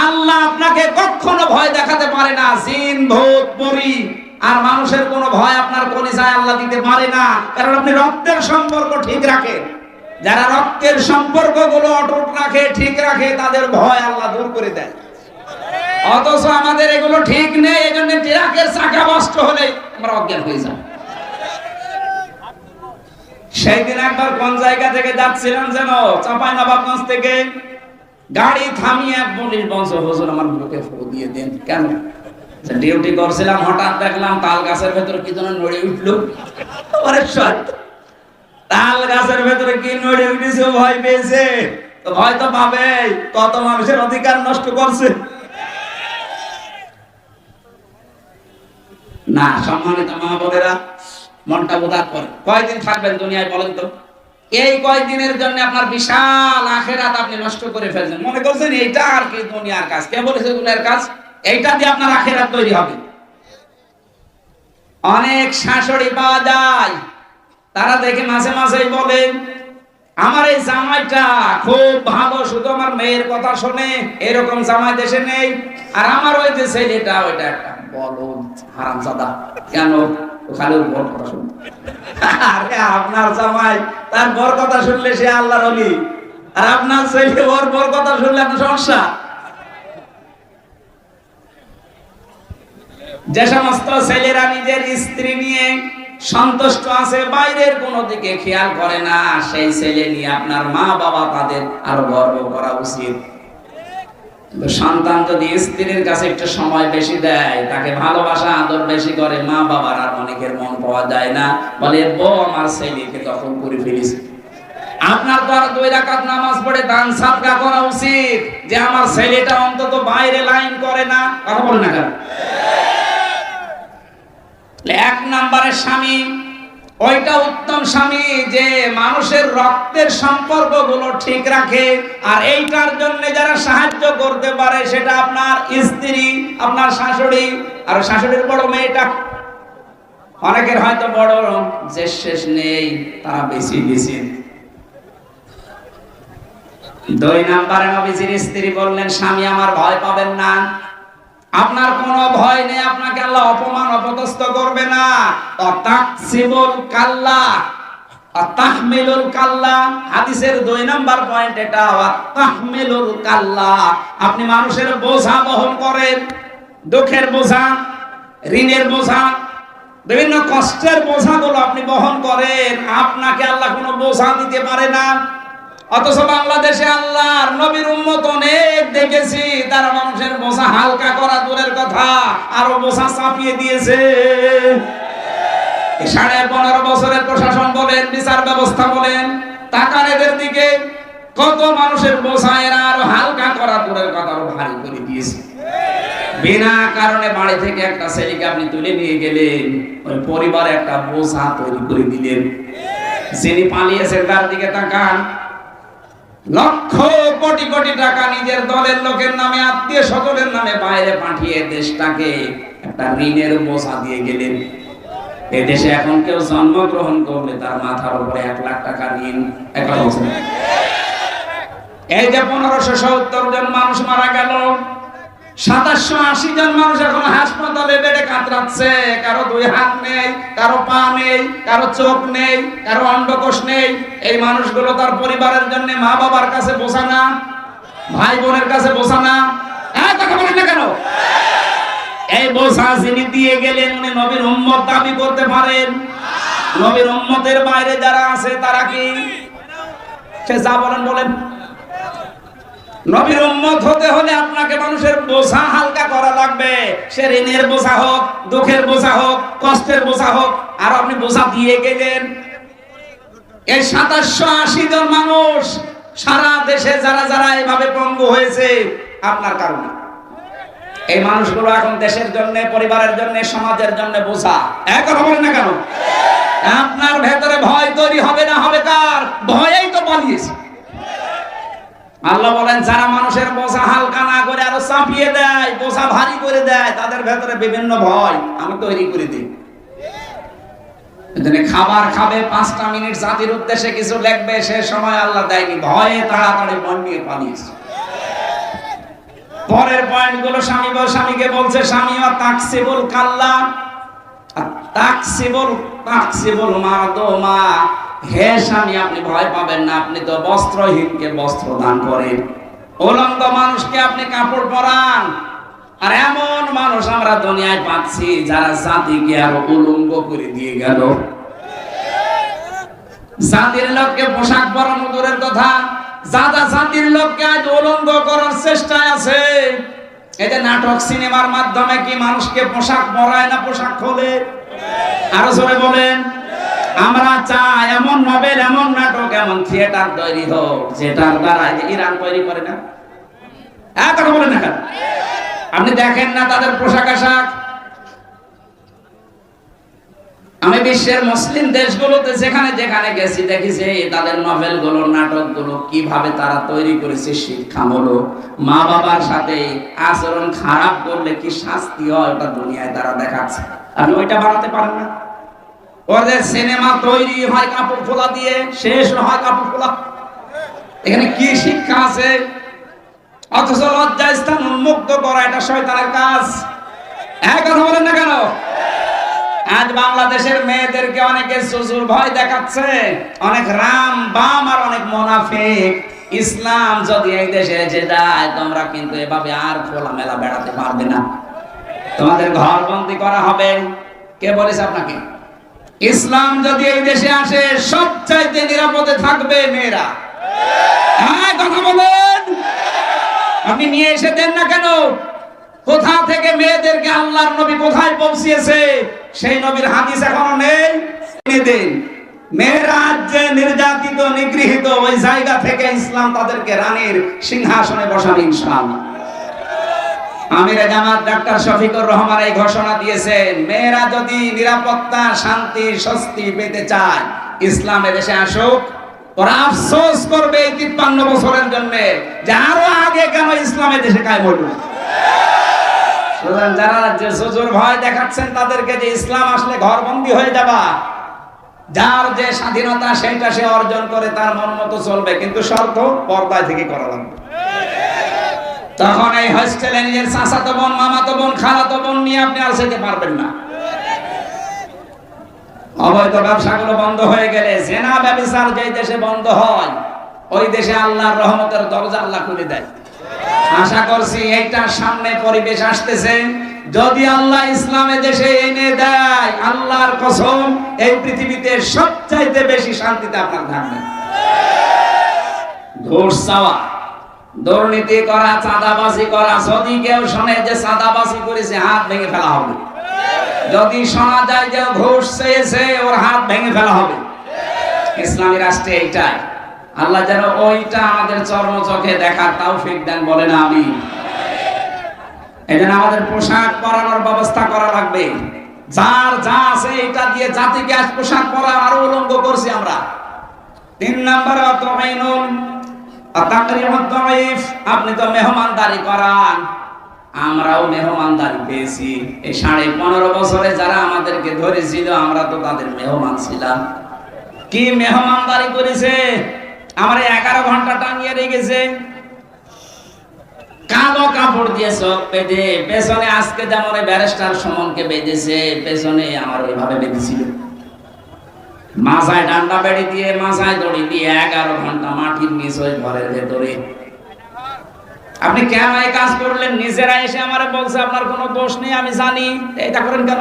আল্লাহ আপনাকে কখনো ভয় দেখাতে পারে না। জিন, ভূত, পরী আর মানুষের কোনো ভয় আপনার কলিজায় আল্লাহ দিতে পারে না, কারণ আপনি রক্তের সম্পর্ক ঠিক রাখেন। যারা রক্তের সম্পর্কগুলো অটুট রাখে, ঠিক রাখে, তাদের ভয় আল্লাহ দূর করে দেয়। অথচ আমাদের এগুলো ঠিক নেই, এজন্য ট্রাকের চাকা নষ্ট হলে আমরা অজ্ঞান হয়ে যাই। সেই দিন একবার কোন জায়গা থেকে যাচ্ছিলাম যেন, চাঁপাইনবাবগঞ্জ থেকে, গাড়ি থামিয়ে পুলিশ বলছে, হুজুর আমার বুকে ফু দিয়ে দেন। কেন? ডিউটি করছিলাম, হঠাৎ দেখলাম তাল গাছের ভেতরে কি যেন নড়ে উঠলো। তাল গাছের ভেতরে কি নড়ে উঠেছে, ভয় পেয়েছে। তো ভয় তো পাবে, কত মানুষের অধিকার নষ্ট করছে না। সম্মানিত মা বোনেরা, মনটা উদার করে। কয়দিন থাকবেন দুনিয়ায় বলেন তো? এই কয়দিনের জন্য আপনার বিশাল আখেরাত আপনি নষ্ট করে ফেলছেন। মনে করছেন এইটা আর কি দুনিয়ার কাজ। কে বলেছে দুনিয়ার কাজ? এইটা দিয়ে আপনার আখেরাত তৈরি হবে। অনেক শাশুড়ি পাওয়া যায়, তারা দেখে মাঝে মাঝেই বলেন, আমার এই জামাইটা খুব ভালো, শুধু আমার মেয়ের কথা শোনে, এরকম জামাই দেশে নেই। আর আমার ওই যে ছেলেটা, ওইটা একটা বলদ হারামজাদা। কেন? খালি ওর বর কথা শুনতে। আরে আপনার জামাই তার বর কথা শুনলে সে আল্লাহর ওলি, আর আপনার ছেলে ওর বর কথা শুনলে আপনার সমস্যা। যে সমস্ত ছেলেরা নিজের স্ত্রী নিয়ে সন্তুষ্ট আছে, বাইরের কোনো দিকে খেয়াল করে না, সেই ছেলে নিয়ে আপনার মা বাবা তাদের আরো গর্ব করা উচিত। সন্তান যদি স্ত্রীর কাছে একটু সময় বেশি দেয়, তাকে ভালোবাসা আদর বেশি করে, মা বাবার আর অনেকের মন পাওয়া যায় না, বলে বউ আমার ছেলেকে দখল করে ফেলেছে। আপনার তো আর 2 রাকাত নামাজ পড়ে দান সাদকা করা উচিত, যে আমার ছেলেটা অন্তত বাইরে লাইন করে না। কথা বল না কেন? 1 নম্বরের স্বামী ওইটা উত্তম স্বামী, যে মানুষের রক্তের সম্পর্কগুলো ঠিক রাখে। আর এইটার জন্য যারা সাহায্য করতে পারে, সেটা আপনার স্ত্রী, আপনার শাশুড়ি, আর শাশুড়ির বড় মেয়েটা। অনেকের হয়তো বড় যে শেষ নেই, তারা বেশি বেশি। 2 নম্বরে নবীজির স্ত্রী বললেন, স্বামী আমার ভয় পাবেন না, আপনার কোনো ভয় নেই, আপনাকে আল্লাহ অপমান অপদস্থ করবে না। তাকসিবুল কাল্লা, তাহমিলুল কাল্লা, হাদিসের 2 নম্বর পয়েন্ট এটা। তাহমিলুল কাল্লা, আপনি মানুষের বোঝা বহন করেন, দুঃখের বোঝা, ঋণের বোঝা, বিভিন্ন কষ্টের বোঝাগুলো আপনি বহন করেন। আপনাকে আল্লাহ কোনো বোঝা দিতে পারে না। অথচ বাংলাদেশে আল্লাহর নবীর উম্মত অনেক দেখেছি, তারা মানুষের বোঝা হালকা করা দূরের কথা, আরো বোঝা চাপিয়ে দিয়েছে। 15.5 বছরের প্রশাসন বলেন, বিচার ব্যবস্থা বলেন, তাকান এদের দিকে, কত মানুষের বোঝা এরা আরো হালকা করা দূরের কথা আরো ভারী করে দিয়েছে। বিনা কারণে বাড়ি থেকে একটা ছেলেকে আপনি তুলে নিয়ে গেলেন, ওই পরিবারে একটা বোঝা তৈরি করে দিলেন। যিনি পালিয়েছেন তার দিকে তাকান, লক্ষ কোটি কোটি টাকা নিজের দলের লোকের নামে, আত্মীয় স্বজনের নামে বাইরে পাঠিয়ে দেশটাকে একটা ঋণের বোঝা দিয়ে গেলেন। এই দেশে এখন কেউ জন্মগ্রহণ করলে তার মাথার উপরে 1 লাখ টাকা ঋণ। এই যে 1570 জন মানুষ মারা গেল, 2780 জন মানুষ এখন হাসপাতালে বেডে কাতরাচ্ছে। কারো 2 হাত নেই, কারো পা নেই, কারো চোখ নেই, কারো অন্ডকোষ নেই। এই মানুষগুলো তার পরিবারের জন্য মা বাবার কাছে বোঝা না, ভাই বোনের কাছে বোঝা না। কথা বলেন না কেন? এই বোঝা যিনি দিয়ে গেলেন, উনি নবীর উম্মত দাবি করতে পারেন? নবীর উম্মতের বাইরে যারা আছে তারা কি? সে যা বলেন বলেন। নবীর উম্মত হতে হলে আপনাকে মানুষের বোঝা হালকা করা লাগবে। সে ঋণের বোঝা হোক, দুঃখের বোঝা হোক, কষ্টের বোঝা হোক, আর আপনি বোঝা দিয়ে গেলেন। এই 2780 জন মানুষ সারা দেশে যারা যারা এভাবে পঙ্গু হয়েছে আপনার কারণে। এই মানুষগুলো এখন দেশের জন্য, পরিবারের জন্য, সমাজের জন্য বোঝা। কথা বলেন না কেন? আপনার ভেতরে ভয় তৈরি হবে না, হবে কার? ভয়েই তো পালিয়েছে। আল্লাহ বলেন, যারা মানুষের বোঝা হালকা না করে আরো চাপিয়ে দেয়, বোঝা ভারী করে দেয়, তাদের ভেতরে বিভিন্ন ভয় আমি তৈরি করে দিই। খাবার খাবে, 5টা মিনিট জাতির উদ্দেশ্যে কিছু লিখবে, সে সময় আল্লাহ দেয়নি, ভয়ে তাড়াতাড়ি মন নিয়ে পালিয়েছে। পরের পয়েন্ট গুলো স্বামীকে বলছে, স্বামী তাকসিবুল কাল্লা, তাকসিবুল মাদুমা, হে স্বামী আপনি ভয় পাবেন না, আপনি তো বস্ত্রহীনকে বস্ত্র দান করেন, উলঙ্গ মানুষকে আপনি কাপড় পরান। আর এমন মানুষ আমরা দুনিয়ায় পাচ্ছি যারা জাতিকে আরো উলঙ্গ করে দিয়ে গেল। জাতির লোককে পোশাক পরানো দূরের কথা, যারা জাতির লোককে আজ উলঙ্গ করার চেষ্টায় আছে। এই যে নাটক সিনেমার মাধ্যমে কি মানুষকে পোশাক পরায় না পোশাক খোলে? আরো জোরে বলেন। আমরা চাই এমন নভেল, এমন নাটক, এমন থিয়েটার তৈরি হোক যেটার দ্বারা ইরান তৈরি করে না, কথা বলেন না কেন? আপনি দেখেন না তাদের পোশাক আশাক? আমি বিশ্বের মুসলিম দেশগুলোতে যেখানে যেখানে গেছি দেখেছি তাদের নভেল গুলো, নাটক গুলো কিভাবে তারা তৈরি করেছে শিক্ষামূলক। মা বাবার সাথে আচরণ খারাপ করলে কি শাস্তি হয় ওটা দুনিয়ায় তারা দেখাচ্ছে। আপনি ওইটা বানাতে পারেন না। ওদের সিনেমা তৈরি হয় কাপড় খোলা দিয়ে, শেষ হয় কাপড় খোলা। এখানে কি শিক্ষা আছে? অথচ লজ্জা স্থান উন্মুক্ত করা এটা শয়তানের কাজ। কথা বলেন না কেন? আজ বাংলাদেশের মেয়েদেরকে অনেকে সুজুর ভয় দেখাচ্ছে, অনেক রাম বাম আর অনেক মুনাফিক। ইসলাম যদি এই দেশে এসে যায় তোমরা কিন্তু এভাবে আর খোলামেলা বেড়াতে পারবে না, তোমাদের ঘর বন্দি করা হবে। কে বলেছে আপনাকে? ইসলাম যদি এই দেশে আসে সবচাইতে নিরাপদে থাকবে মেয়েরা। কথা বলেন। আপনি নিয়ে এসে দেন না কেন? কোথা থেকে মেয়েদেরকে আল্লাহর নবী কোথায় পৌঁছিয়েছে সেই নবীর হাদিস এখনো নেই? দিন মেয়েরা যে নির্যাতিত নিগৃহীত ওই জায়গা থেকে ইসলাম তাদেরকে রানীর সিংহাসনে বসাবে ইনশাআল্লাহ। আমিরে জামাত ডাক্তার শফিকুর রহমান এই ঘোষণা দিয়েছেন, মেয়েরা যদি নিরাপত্তা, শান্তি, স্বস্তি পেতে চায় ইসলাম এদেশে আসুক। ওরা আফসোস করবে এই 53 বছরের জন্য যে আরো আগে কেন ইসলামের দেশে কায়েম হলো। যারা যে সুজুর ভয় দেখাচ্ছেন তাদেরকে যে ইসলাম আসলে ঘরবন্দি হয়ে যাবা, যার যে স্বাধীনতা সেটা সে অর্জন করে তার মন মতো চলবে, কিন্তু শর্ত পর্দায় থেকে করা লাগবে। তখন এই হোস্টেলে নিজের চাচাতো বোন, মামাতো বোন, খালাতো বোন নিয়ে আপনি আর যেতে পারবেন না। অবৈধ ব্যবসাগুলো বন্ধ হয়ে গেলে, জেনা ব্যভিচার যেই দেশে বন্ধ হয় ওই দেশে আল্লাহর রহমতের দরজা আল্লাহ খুলে দেয়। আশা করছি এইটার সামনে পরিবেশ আসতেছে, যদি আল্লাহ ইসলামে দেশে এনে দেয় আল্লাহর কসম এই পৃথিবীতে সবচাইতে বেশি শান্তিতে আপনার থাকবে। ঘুষ চাওয়া, দুর্নীতি করা, চাঁদাবাজি করা, যদি কেউ শোনে যে চাঁদাবাজি করেছে হাত ভেঙে ফেলা হবে। যদি শোনা যায় যে ঘুষ চেয়েছে ওর হাত ভেঙে ফেলা হবে। ইসলামী রাষ্ট্রে এইটাই। আল্লাহ যেন ওইটা আমাদের চর্ম চোখে দেখার তৌফিক দেন, বলেন আমিন। এজন্য আমাদের পোশাক পরানোর ব্যবস্থা করা লাগবে। যার যা আছে এটা দিয়ে জাতিকে আজ পোশাক পরা আরো উলঙ্গ করছি আমরা। 3 নম্বরে আতমাইনুন আতাকরিমুদ দাইফ, আপনি তো মেহমানদারি করান, আমরাও মেহমানদারি পেয়েছি। এই 15.5 বছরে যারা আমাদেরকে ধরেছিল আমরা তো তাদের মেহমান ছিলাম। কি মেহমানদারি করেছে? আমার 11 ঘন্টা টানিয়ে রেখেছে, কালো কাপড় দিয়ে চোখ বেঁধে, পেছনে আজকে যেমন ব্যারিস্টার সুমনকে বেঁধেছে পেছনে আমার ওইভাবে বেঁধেছিল। মাথায় ডান্ডা বেড়ি দিয়ে, মাথায় দড়ি দিয়ে 11 ঘন্টা মাটির নিচ ওই ঘরের ভেতরে। আপনি কেন এই কাজ করলেন? নিজেরা এসে আমারে বলছে আপনার কোনো দোষ নেই, আমি জানি, এটা করেন কেন?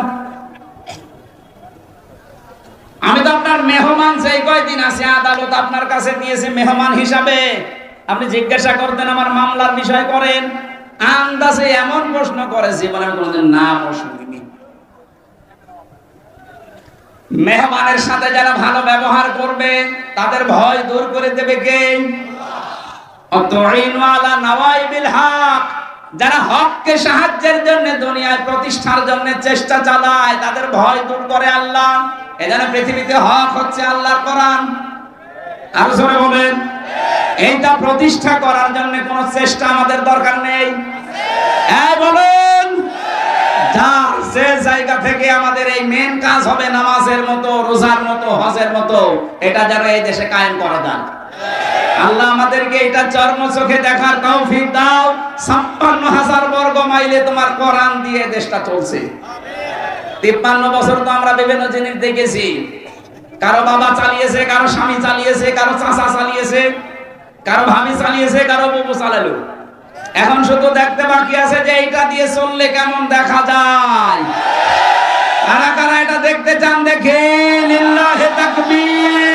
আমি তো আপনার মেহমান, সেই কয়দিন আছে আদালত আপনার কাছে দিয়েছে মেহমান হিসাবে। আপনি জিজ্ঞাসা করতেন আমার মামলার বিষয় করেন। আন্দাজে এমন প্রশ্ন করে জীবনে আমি কোনোদিন না শুনিনি। মেহমানের সাথে যারা ভালো ব্যবহার করবে তাদের ভয় দূর করে দেবে কে? যারা হককে সাহায্যের জন্য, দুনিয়ায় প্রতিষ্ঠার জন্য চেষ্টা চালায় তাদের ভয় দূর করে আল্লাহ। এজন্য পৃথিবীতে হক হচ্ছে আল্লাহর কোরআন। আর জোরে বলেন, এইটা প্রতিষ্ঠা করার জন্য কোন চেষ্টা আমাদের দরকার নেই। বলুন, যার যে জায়গা থেকে আমাদের এই মেন কাজ হবে নামাজের মতো, রোজার মতো, হজের মতো, এটা যেন এই দেশে কায়েম করা যায়। আল্লাহ আমাদেরকে এটা চর্ম চোখে দেখার তৌফিক দাও। 56,000 বর্গ মাইলে তোমার কোরআন দিয়ে দেশটা চলছে। 53 বছর তো আমরা বিভিন্ন জিনিস দেখেছি, কারো বাবা চালিয়েছে, কারো স্বামী চালিয়েছে, কারো চাচা চালিয়েছে, কারো ভাবি চালিয়েছে, কারো বুবু চালালো। এখন শুধু দেখতে বাকি আছে যে এইটা দিয়ে চললে কেমন দেখা যায়। কারা কারা এটা দেখতে চান? দেখে লিল্লাহে তাকবীর।